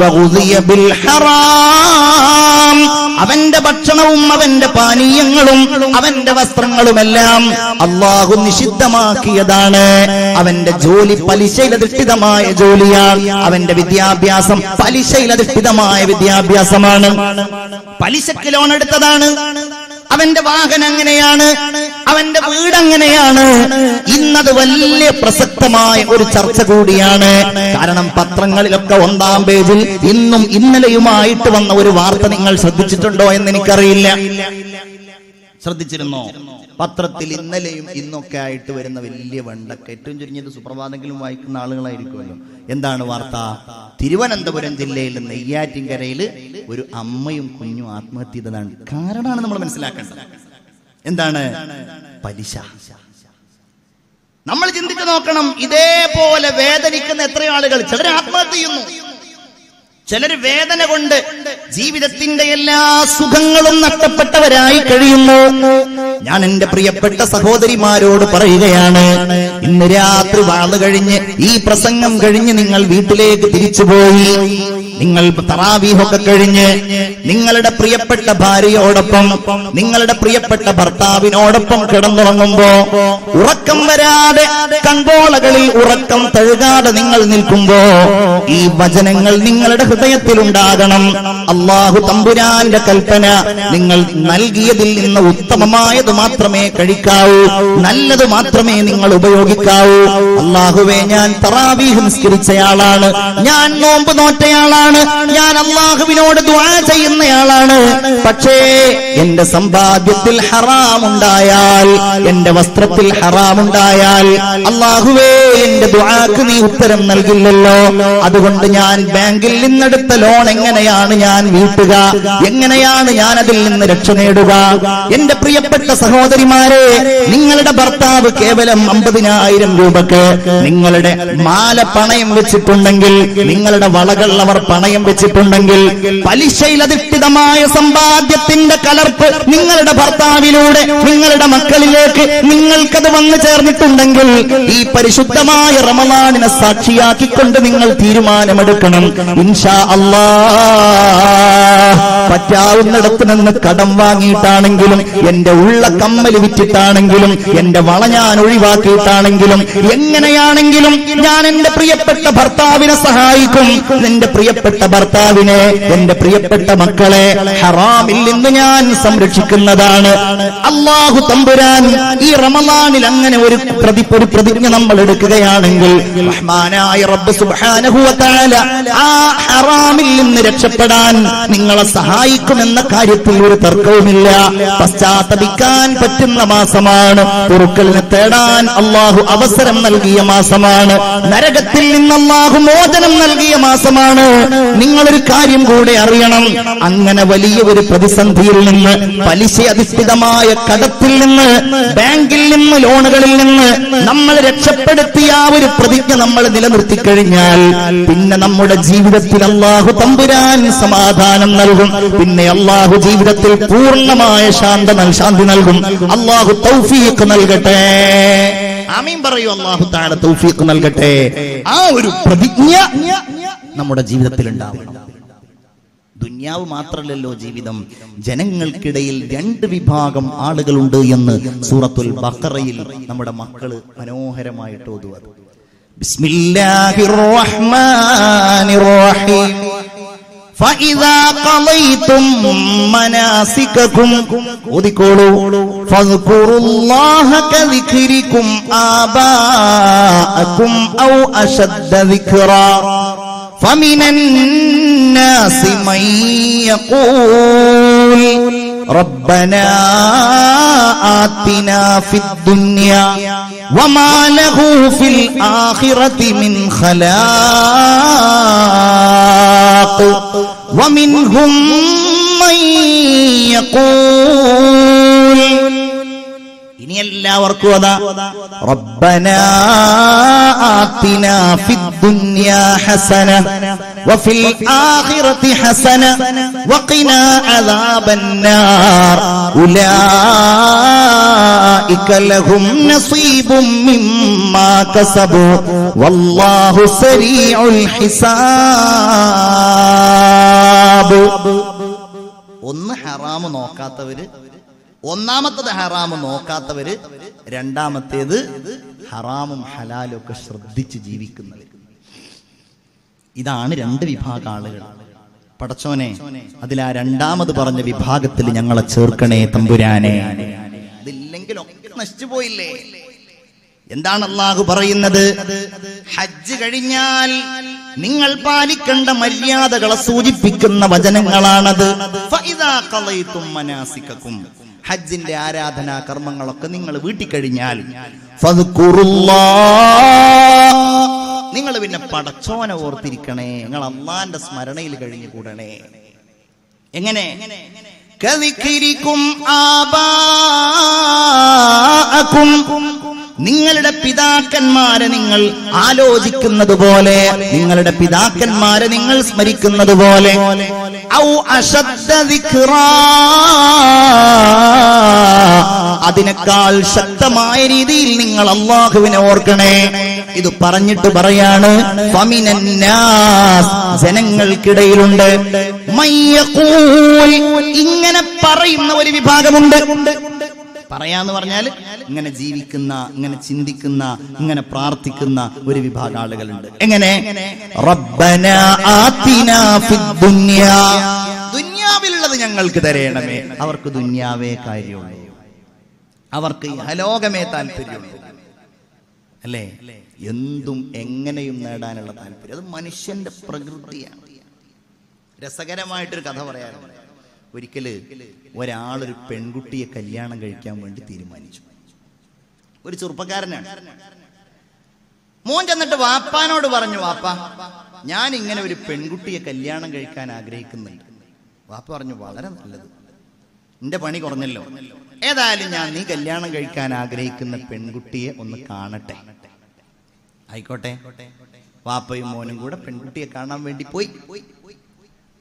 വഗുദിയ ബിൽ ഹറാം. അവന്റെ ഭക്ഷണവും അവന്റെ പാനീയങ്ങളും അവന്റെ വസ്ത്രങ്ങളുമെല്ലാം അല്ലാഹു നിഷിദ്ധമാക്കിയതാണ്. അവന്റെ ജോലി പലിശയിലധിഷ്ഠിതമായ ജോലിയാണ്. അവന്റെ വിദ്യാഭ്യാസം പലിശയിലധിഷ്ഠിതമായ വിദ്യാഭ്യാസമാണ്. പലിശക്ക് ലോൺ എടുത്തതാണ്. അവന്റെ വാഹനം അങ്ങനെയാണ്, അവന്റെ വീട് അങ്ങനെയാണ്. ഇന്നത് വലിയ പ്രസക്തമായ ഒരു ചർച്ച കൂടിയാണ്. കാരണം പത്രങ്ങളിലൊക്കെ 1-ാം പേജിൽ ഇന്നും ഇന്നലെയുമായിട്ട് വന്ന ഒരു വാർത്ത നിങ്ങൾ ശ്രദ്ധിച്ചിട്ടുണ്ടോ എന്ന് എനിക്കറിയില്ല. ശ്രദ്ധിച്ചിരുന്നോ? പത്രത്തിൽ ഇന്നലെയും ഇന്നൊക്കെ ആയിട്ട് വരുന്ന വലിയ വെണ്ടക്ക, ഏറ്റവും ചുരുങ്ങിയത് സുപ്രഭാതെങ്കിലും വായിക്കുന്ന ആളുകളായിരിക്കുമല്ലോ. എന്താണ് വാർത്ത? തിരുവനന്തപുരം ജില്ലയിൽ നെയ്യാറ്റിൻകരയിൽ ഒരു അമ്മയും കുഞ്ഞും ആത്മഹത്യ ചെയ്തതാണ്. കാരണമാണ് നമ്മൾ മനസ്സിലാക്കേണ്ടത്. എന്താണ്? പലിശ. നമ്മൾ ചിന്തിച്ചു നോക്കണം. ഇതേപോലെ വേദനിക്കുന്ന എത്രയോ ആളുകൾ. ചിലർ ആത്മഹത്യ ചെയ്യുന്നു, ചിലർ വേദന കൊണ്ട് ജീവിതത്തിന്റെ എല്ലാ സുഖങ്ങളും നഷ്ടപ്പെട്ടവരായി കഴിയുന്നു. ഞാൻ എന്റെ പ്രിയപ്പെട്ട സഹോദരിമാരോട് പറയുകയാണ്, ഇന്ന് രാത്രി വാള് കഴിഞ്ഞ് ഈ പ്രസംഗം കഴിഞ്ഞ് നിങ്ങൾ വീട്ടിലേക്ക് തിരിച്ചുപോയി, നിങ്ങൾ തറാവീഹൊക്കെ കഴിഞ്ഞ് നിങ്ങളുടെ പ്രിയപ്പെട്ട ഭാര്യയോടൊപ്പം നിങ്ങളുടെ പ്രിയപ്പെട്ട ഭർത്താവിനോടൊപ്പം കിടന്നുറങ്ങുമ്പോ ഉറക്കം വരാതെ കൺപോളകളിൽ ഉറക്കം തഴുകാതെ നിങ്ങൾ നിൽക്കുമ്പോ ഈ വചനങ്ങൾ നിങ്ങളുടെ ഹൃദയത്തിലുണ്ടാകണം. അല്ലാഹു തമ്പുരാന്റെ കൽപ്പന, നിങ്ങൾ നൽകിയതിൽ നിന്ന് ഉത്തമമായത് മാത്രമേ കഴിക്കാവൂ, നല്ലത് മാത്രമേ നിങ്ങൾ ഉപയോഗിക്കാവൂ. അല്ലാഹുവേ, ഞാൻ തറാവീഹ് നിസ്കരിച്ചയാളാണ്, ഞാൻ നോമ്പ് നോറ്റയാളാണ്, ഞാൻ അല്ലാഹുവിനോട് ദുആ ചെയ്യുന്നയാളാണ്. പക്ഷേ എന്റെ സമ്പാദ്യത്തിൽ ഹറാമുണ്ടായാൽ, എന്റെ വസ്ത്രത്തിൽ ഹറാമുണ്ടായാൽ അല്ലാഹുവേ, എന്റെ ദുആക്ക് നീ ഉത്തരം നൽകില്ലല്ലോ. അതുകൊണ്ട് ഞാൻ ബാങ്കിൽ നിന്നെടുത്ത ലോൺ എങ്ങനെയാണ് ഞാൻ വീട്ടുക? എങ്ങനെയാണ് ഞാൻ അതിൽ നിന്ന് രക്ഷ നേടുക? എന്റെ പ്രിയപ്പെട്ട സഹോദരിമാരെ, നിങ്ങളുടെ ഭർത്താവ് കേവലം 50,000 രൂപക്ക് നിങ്ങളുടെ മാല പണയം വെച്ചിട്ടുണ്ടെങ്കിൽ, നിങ്ങളുടെ വളകൾ അവർ പണയം വെച്ചിട്ടുണ്ടെങ്കിൽ, പലിശയിലധിഷ്ഠിതമായ സമ്പാദ്യത്തിന്റെ കലർപ്പ് നിങ്ങളുടെ ഭർത്താവിലൂടെ നിങ്ങളുടെ മക്കളിലേക്ക് നിങ്ങൾക്കത് വന്നു ചേർന്നിട്ടുണ്ടെങ്കിൽ, ഈ പരിശുദ്ധമായ റമളാനിനെ സാക്ഷിയാക്കിക്കൊണ്ട് നിങ്ങൾ തീരുമാനമെടുക്കണം. ഇൻഷാ അല്ലാഹ്, പറ്റാവുന്നിടത്ത് നിന്ന് കടം വാങ്ങിയിട്ടാണെങ്കിലും, എന്റെ ഉള്ള കമ്മല് വിറ്റിട്ടാണെങ്കിലും, എന്റെ വള ഞാൻ ഒഴിവാക്കിയിട്ടാണെങ്കിലും, എങ്ങനെയാണെങ്കിലും ഞാൻ എന്റെ പ്രിയപ്പെട്ട ഭർത്താവിനെ സഹായിക്കും. എന്റെ പ്രിയപ്പെട്ട ഭർത്താവിനെ, എന്റെ പ്രിയപ്പെട്ട മക്കളെ ഹറാമിൽ നിന്ന് ഞാൻ സംരക്ഷിക്കുന്നതാണ്. അല്ലാഹു തമ്പുരാൻ ഈ റമളാനിൽ അങ്ങനെ ഒരു പ്രതിജ്ഞ നമ്മൾ എടുക്കുകയാണെങ്കിൽ, റഹ്മാനായ റബ്ബ് സുബ്ഹാനഹു വ തആല ആ ഹറാമിൽ നിന്ന് രക്ഷപ്പെടാൻ നിങ്ങളെ സഹായിക്കുമെന്ന കാര്യത്തിൽ ഒരു തർക്കവുമില്ല. പശ്ചാത്തപിക്കാൻ പറ്റുന്ന മാസമാണ്, പൊറുക്കലിനെ തേടാൻ അല്ലാഹു അവസരം നൽകിയ മാസമാണ്, നരകത്തിൽ നിന്ന് അല്ലാഹു മോചനം നൽകിയ മാസമാണ്. നിങ്ങളൊരു കാര്യം കൂടെ അറിയണം, അങ്ങനെ വലിയ ഒരു പ്രതിസന്ധിയിൽ നിന്ന്, പലിശ അധിഷ്ഠിതമായ കടത്തിൽ നിന്ന്, ബാങ്കിൽ നിന്ന്, ലോണുകളിൽ നിന്ന് നമ്മൾ രക്ഷപ്പെടുത്തിയ ആ ഒരു പ്രതിജ്ഞ നമ്മൾ നിലനിർത്തി കഴിഞ്ഞാൽ പിന്നെ നമ്മുടെ ജീവിതത്തിൽ അല്ലാഹു തമ്പുരാൻ സമാധാനം നൽകും. പിന്നെ അല്ലാഹു ജീവിതത്തിൽ പൂർണ്ണമായ ശാന്തി നൽകും. അല്ലാഹു തൗഫീഖ് നൽകട്ടെ. ആമീൻ പറയൂ. അല്ലാഹു തആല തൗഫീഖ് നൽകട്ടെ. ആ ഒരു പ്രതിജ്ഞ നമ്മുടെ ജീവിതത്തിൽ ഉണ്ടാവണം. ദുന്യാവ് മാത്രമല്ലല്ലോ ജീവിതം. ജനങ്ങൾക്കിടയിൽ 2 വിഭാഗം ആളുകളുണ്ട് എന്ന് സൂറത്തുൽ ബഖറയിൽ നമ്മുടെ മക്കള് മനോഹരമായിട്ട് ഓതുന്നത്. ബിസ്മില്ലാഹിർ റഹ്മാനിർ റഹീം. فإذا قضيتم مناسككم فاذكروا الله كذكركم آباءكم أو أشد ذكرا فمن الناس من يقول ربنا آتنا في الدنيا وما له في الآخرة من خلاق ومنهم من يقول ഇനി എല്ലാവർക്കും അതാ റബ്ബനാ ആതിനാ ഫിദ്ദുനിയാ ഹസന വഫിൽ ആഖിറതി ഹസന വഖിനാ അദാബന്നാർ ഉലൈക ഫഉലൈക ലഹും നസീബും മിമ്മാ കസബു വല്ലാഹു സരീഉൽ ഹിസാബ്. ഒന്ന് ഹറാം നോക്കാത്തവര്, ഒന്നാമത്തത് ഹറാം നോക്കാത്തവര്, രണ്ടാമത്തേത് ഹറാമും ഹലാലും ഒക്കെ ശ്രദ്ധിച്ച് ജീവിക്കുന്നവർ. ഇതാണ് രണ്ട് വിഭാഗം ആളുകൾ. പടച്ചോനെ, അതിലാ രണ്ടാമത് പറഞ്ഞ വിഭാഗത്തിൽ ഞങ്ങളെ ചേർക്കണേ തമ്പുരാനെ. ഇതില്ലെങ്കിലൊക്കെ നശിച്ചു പോയില്ലേ? എന്താണ് അല്ലാഹു പറയുന്നത്? ഹജ്ജ് കഴിഞ്ഞാൽ നിങ്ങൾ പാലിക്കേണ്ട മര്യാദകളെ സൂചിപ്പിക്കുന്ന വചനങ്ങളാണത്. ഫഇദാ ഖളൈതും മനാസികകും, ഹജ്ജിന്റെ ആരാധനാ കർമ്മങ്ങളൊക്കെ നിങ്ങൾ വീട്ടിൽ കഴിഞ്ഞാൽ ഫദ്കുറുല്ലാഹ്, നിങ്ങൾ പിന്നെ പടച്ചോനെ ഓർത്തിരിക്കണേ, നിങ്ങൾ അല്ലാഹുവിന്റെ സ്മരണയിൽ കഴിഞ്ഞു കൂടണേ. എങ്ങനെ? കദിക്രികും ആബാഅകും, നിങ്ങളുടെ പിതാക്കന്മാരെ നിങ്ങൾ ആലോചിക്കുന്നത് പോലെ, നിങ്ങളുടെ പിതാക്കന്മാരെ നിങ്ങൾ സ്മരിക്കുന്നത് പോലെ, ഔ അശദ്ദ ദിക്റാ, അതിനേക്കാൾ ശക്തമായ രീതിയിൽ നിങ്ങൾ അല്ലാഹുവിനെ ഓർക്കണേ. ഇത് പറഞ്ഞിട്ട് പറയാണ്, ഫമിനന്നാസ്, ജനങ്ങൾക്കിടയിലുള്ള മയ്യഖൂൽ, ഇങ്ങനെ പറയുന്ന ഒരു വിഭാഗമുണ്ട്. പറയാന്ന് പറഞ്ഞാൽ ഇങ്ങനെ ജീവിക്കുന്ന, ഇങ്ങനെ ചിന്തിക്കുന്ന, ഇങ്ങനെ പ്രാർത്ഥിക്കുന്ന ഒരു വിഭാഗം ആളുകളുണ്ട്. എങ്ങനെ? റബ്ബനാ ആതിനാ ഫിദ്ദുനിയാ, ദുനിയാവിലുള്ളത് ഞങ്ങൾക്ക് തരേണമേ. അവർക്ക് ദുനിയാവേ കാര്യമുള്ളൂ, അവർക്ക് ഇഹലോകമേ താല്പര്യമുള്ളൂ, അല്ലേ? എന്തും എങ്ങനെയും നേടാനുള്ള താല്പര്യം. അത് മനുഷ്യന്റെ പ്രകൃതിയാണ്. രസകരമായിട്ടൊരു കഥ പറയാറുണ്ട്. ഒരിക്കല് ഒരാളൊരു പെൺകുട്ടിയെ കല്യാണം കഴിക്കാൻ വേണ്ടി തീരുമാനിച്ചു. ഒരു ചെറുപ്പക്കാരനാണ്. മോൻ ചെന്നിട്ട് വാപ്പാനോട് പറഞ്ഞു, വാപ്പാ, ഞാൻ ഇങ്ങനെ ഒരു പെൺകുട്ടിയെ കല്യാണം കഴിക്കാൻ ആഗ്രഹിക്കുന്നുണ്ട്. വാപ്പ പറഞ്ഞു, വളരെ നല്ലത്, നിന്റെ പണി കുറഞ്ഞല്ലോ. ഏതായാലും ഞാൻ നീ കല്യാണം കഴിക്കാൻ ആഗ്രഹിക്കുന്ന പെൺകുട്ടിയെ ഒന്ന് കാണട്ടെ. ആയിക്കോട്ടെ. വാപ്പയും മോനും കൂടെ പെൺകുട്ടിയെ കാണാൻ വേണ്ടി പോയി.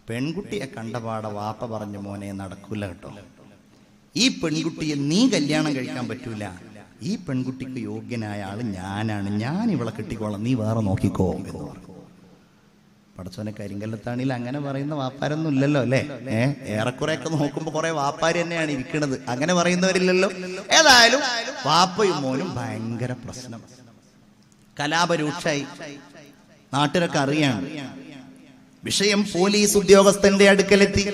പെൺകുട്ടിയെ കണ്ടപാടെ വാപ്പ പറഞ്ഞു, മോനെ നടക്കൂല കേട്ടോ, ഈ പെൺകുട്ടിയെ നീ കല്യാണം കഴിക്കാൻ പറ്റൂല, ഈ പെൺകുട്ടിക്ക് യോഗ്യനായ ആള് ഞാനാണ്, ഞാൻ ഇവളെ കെട്ടിക്കോളാം, നീ വേറെ നോക്കിക്കോ എന്ന് പറഞ്ഞു. പടച്ചോനെ, കരിങ്കല്ലത്താണിയിൽ അങ്ങനെ പറയുന്ന വാപ്പാരൊന്നും ഇല്ലല്ലോ, അല്ലേ? ഏറെക്കുറെയൊക്കെ നോക്കുമ്പോ കുറെ വാപ്പാര് തന്നെയാണ് ഇരിക്കുന്നത്, അങ്ങനെ പറയുന്നവരില്ലല്ലോ. ഏതായാലും വാപ്പയും മോനും ഭയങ്കര പ്രശ്നം, കലാപരൂക്ഷായി. നാട്ടിലൊക്കെ അറിയാണ് വിഷയം. പോലീസ് ഉദ്യോഗസ്ഥന്റെ അടുക്കലെത്തി.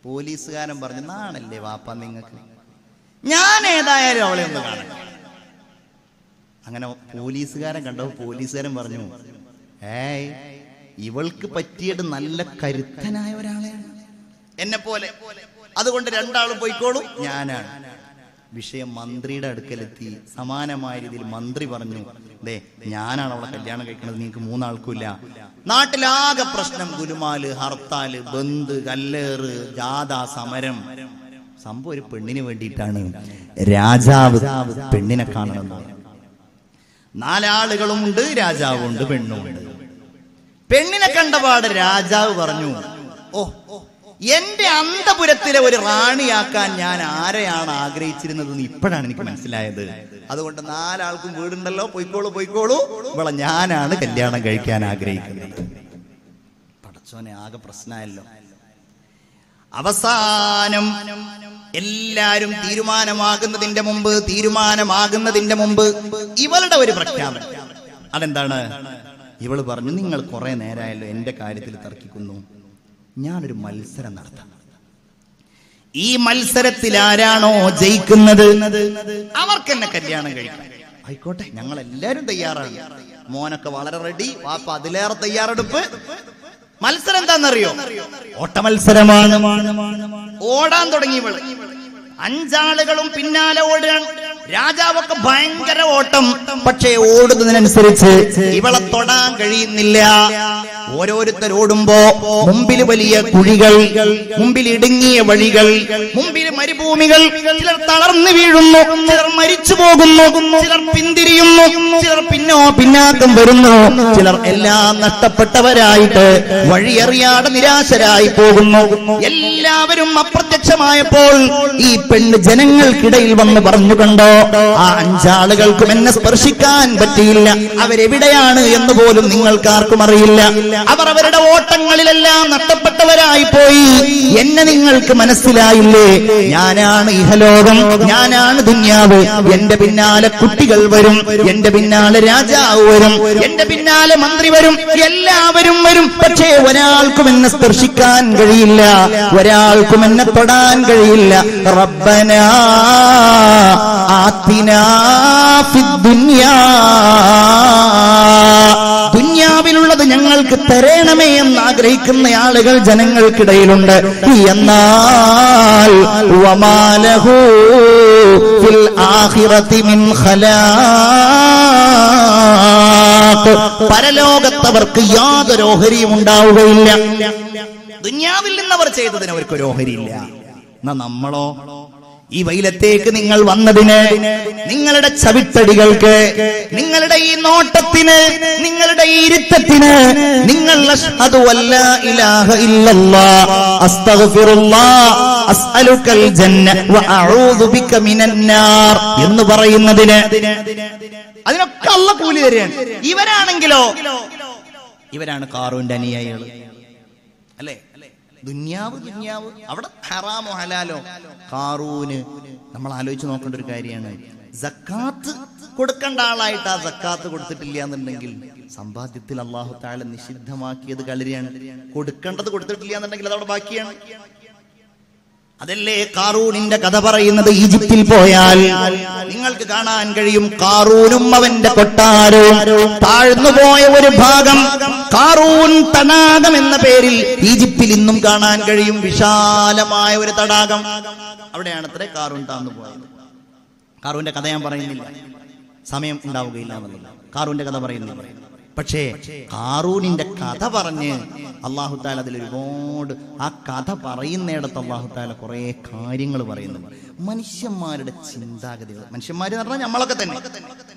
പോലീസുകാരൻ പറഞ്ഞു, നാണല്ലേ വാപ്പ നിങ്ങൾക്ക്, ഞാൻ ഏതായാലും അവളെ ഒന്ന് കാണാം. അങ്ങനെ പോലീസുകാരൻ കണ്ടപ്പോൾ പോലീസുകാരൻ പറഞ്ഞു, ഏയ്, ഇവൾക്ക് പറ്റിയത് നല്ല കരുത്തനായ ഒരാളെയാണ്, എന്നെ പോലെ, അതുകൊണ്ട് രണ്ടാളും പോയിക്കോളൂ, ഞാനാണ്. വിഷയം മന്ത്രിയുടെ അടുക്കലെത്തി. സമാനമായ രീതിയിൽ മന്ത്രി പറഞ്ഞു, ദേ, ഞാനാണ് അവളെ കല്യാണം കഴിക്കുന്നത്, നിങ്ങൾക്ക് മൂന്നാൾക്കുമില്ല. നാട്ടിലാകെ പ്രശ്നം, ഗുലുമാല്, ഹർത്താല്, ബന്ദ്, കല്ലേറ്, ജാഥ, സമരം. സംഭവം ഒരു പെണ്ണിന് വേണ്ടിയിട്ടാണ്. രാജാവ് പെണ്ണിനെ കാണണമെന്ന്. നാലാളുകളുമുണ്ട്, രാജാവുണ്ട്, പെണ്ണുമുണ്ട്. പെണ്ണിനെ കണ്ടപാട് രാജാവ് പറഞ്ഞു, ഓ, എന്റെ അന്തപുരത്തിലെ ഒരു റാണിയാക്കാൻ ഞാൻ ആരെയാണ് ആഗ്രഹിച്ചിരുന്നതെന്ന് ഇപ്പോഴാണ് എനിക്ക് മനസ്സിലായത്. അതുകൊണ്ട് നാലാൾക്കും വീടുണ്ടല്ലോ, പോയിക്കോളൂ പോയിക്കോളൂ, ഇവളെ ഞാനാണ് കല്യാണം കഴിക്കാൻ ആഗ്രഹിക്കുന്നത്. പടച്ചോനെ, ആകെ പ്രശ്നമായല്ലോ. അവസാനം എല്ലാരും തീരുമാനമാകുന്നതിന്റെ മുമ്പ് ഇവളുടെ ഒരു പ്രഖ്യാപനം. അതെന്താണ്? ഇവള് പറഞ്ഞു, നിങ്ങൾ കുറെ നേരമായല്ലോ എന്റെ കാര്യത്തിൽ തർക്കിക്കുന്നു, ഞാനൊരു മത്സരം നടത്താം. ഈ മത്സരത്തിൽ ആരാണോ ജയിക്കുന്നത് അവർക്ക് എന്നെ കല്യാണം കഴിക്കാം. ആയിക്കോട്ടെ, ഞങ്ങൾ എല്ലാരും തയ്യാറാണ്. മോനൊക്കെ വളരെ റെഡി, വാപ്പ അതിലേറെ തയ്യാറെടുപ്പ്. മത്സരം എന്താണെന്നറിയോ? ഓട്ട മത്സരമാണ്. ഓടാൻ തുടങ്ങി ഇവള്. 5 ആളുകളും പിന്നാലെ ഓടാൻ. രാജാവൊക്കെ ഭയങ്കര ഓട്ടം. പക്ഷേ ഓടുന്നതിനനുസരിച്ച് ഇവളെ തൊടാൻ കഴിയുന്നില്ല. ഓരോരുത്തരോടുമ്പോ മുമ്പിൽ വലിയ കുഴികൾ, മുമ്പിൽ ഇടുങ്ങിയ വഴികൾ, മുമ്പിൽ മരുഭൂമികൾ. ചിലർ തളർന്നു വീഴുന്നു, ചിലർ മരിച്ചു പോകുന്നു, ചിലർ പിന്തിരിയുന്നു, ചിലർ പിന്നാക്കം വരുന്നു, ചിലർ എല്ലാം നഷ്ടപ്പെട്ടവരായിട്ട് വഴിയറിയാതെ നിരാശരായി പോകുന്നു. എല്ലാവരും അപ്രത്യക്ഷമായപ്പോൾ ഈ പെണ്ണ് ജനങ്ങൾക്കിടയിൽ വന്ന് പറഞ്ഞു, കണ്ടോ, ആ 5 ആളുകൾക്കും എന്നെ സ്പർശിക്കാൻ പറ്റിയില്ല. അവരെവിടെയാണ് എന്ന് പോലും നിങ്ങൾക്കാർക്കും അറിയില്ല. അവർ അവരുടെ ഓട്ടങ്ങളിലെല്ലാം നഷ്ടപ്പെട്ടവരായി പോയി. എന്നെ നിങ്ങൾക്ക് മനസ്സിലായില്ലേ? ഞാനാണ് ഇഹലോകം, ഞാനാണ് ദുനിയാവ്. എന്റെ പിന്നാലെ കുട്ടികൾ വരും, എന്റെ പിന്നാലെ രാജാവ് വരും, എന്റെ പിന്നാലെ മന്ത്രി വരും, എല്ലാവരും വരും. പക്ഷേ ഒരാൾക്കും എന്നെ സ്പർശിക്കാൻ കഴിയില്ല, ഒരാൾക്കും എന്നെ തൊടാൻ കഴിയില്ല. റബ്ബനാ ആതിനാ ഫിദ്ദുനിയാ, ദുനിയാവിലുള്ളത് ഞങ്ങൾക്ക് തരണമേ എന്ന് ആഗ്രഹിക്കുന്ന ആളുകൾ ജനങ്ങൾക്കിടയിലുണ്ട്. എന്നാൽ വമാലഹു ഫിൽ ആഖിറതി മിൻ ഖലാഖ്, പരലോകത്തവർക്ക് യാതൊരു ഓഹരിയും ഉണ്ടാവുകയില്ല. ദുനിയാവിൽ നിന്നവർ ചെയ്തതിന് അവർക്കൊരു ഓഹരിയില്ല. എന്നാ നമ്മളോ? ഈ വെയിലത്തേക്ക് നിങ്ങൾ വന്നതിന്, നിങ്ങളുടെ ചവിട്ടടികൾക്ക്, നിങ്ങളുടെ ഈ നോട്ടത്തിന്, നിങ്ങളുടെ ഈ ഇരുത്തത്തിന് നിങ്ങൾ അശ്ഹദു അല്ലാ ഇലാഹ ഇല്ലല്ലാഹ് അസ്തഗ്ഫിറുല്ലാഹ് അസ്അലുക്കൽ ജന്ന വ അഊദു ബിക മിനൻ നാർ എന്ന് പറയുന്നതിന് അതിനൊക്കെ അല്ലാഹ് കൂലി തരുകയാണ്. ഇവരാണെങ്കിലോ, ഇവരാണ് ഖാറൂന്റെ അനുയായികൾ അല്ലേ? ദുനിയാവ് അവിടെ ഹറാമോ ഹലാലോ? ഖാറൂന് നമ്മൾ ആലോചിച്ച് നോക്കേണ്ട ഒരു കാര്യമാണ്. സക്കാത്ത് കൊടുക്കേണ്ട ആളായിട്ട് ആ സക്കാത്ത് കൊടുത്തിട്ടില്ല എന്നുണ്ടെങ്കിൽ സമ്പാദ്യത്തിൽ അല്ലാഹു തആല നിഷിദ്ധമാക്കിയത് കളരിയാണ്. കൊടുക്കേണ്ടത് കൊടുത്തിട്ടില്ല എന്നുണ്ടെങ്കിൽ അതവിടെ ബാക്കിയാണ്. അതല്ലേ ഖാറൂനിന്റെ കഥ പറയുന്നത്. ഈജിപ്തിൽ പോയാൽ നിങ്ങൾക്ക് കാണാൻ കഴിയും ഖാറൂനും അവന്റെ കൊട്ടാരവും താഴ്ന്നുപോയ ഒരു ഭാഗം. ഖാറൂൻ തടാകം എന്ന പേരിൽ ഈജിപ്തിൽ ഇന്നും കാണാൻ കഴിയും. വിശാലമായ ഒരു തടാകം. അവിടെയാണ് അത്ര ഖാറൂൻ താഴ്ന്നു പോയത്. ഖാറൂന്റെ കഥ ഞാൻ പറയുന്നില്ല, സമയം ഉണ്ടാവുകയില്ല എന്നുള്ളത്. ഖാറൂന്റെ കഥ പറയുന്നില്ല. പക്ഷേ ഖാറൂനിന്റെ കഥ പറഞ്ഞ് അല്ലാഹു തആല അതിൽ ഒരുപാട്, ആ കഥ പറയുന്നിടത്ത് അല്ലാഹു തആല കുറെ കാര്യങ്ങൾ പറയുന്നുണ്ട്. മനുഷ്യന്മാരുടെ ചിന്താഗതികൾ, മനുഷ്യന്മാർ എന്ന് പറഞ്ഞാൽ നമ്മളൊക്കെ തന്നെ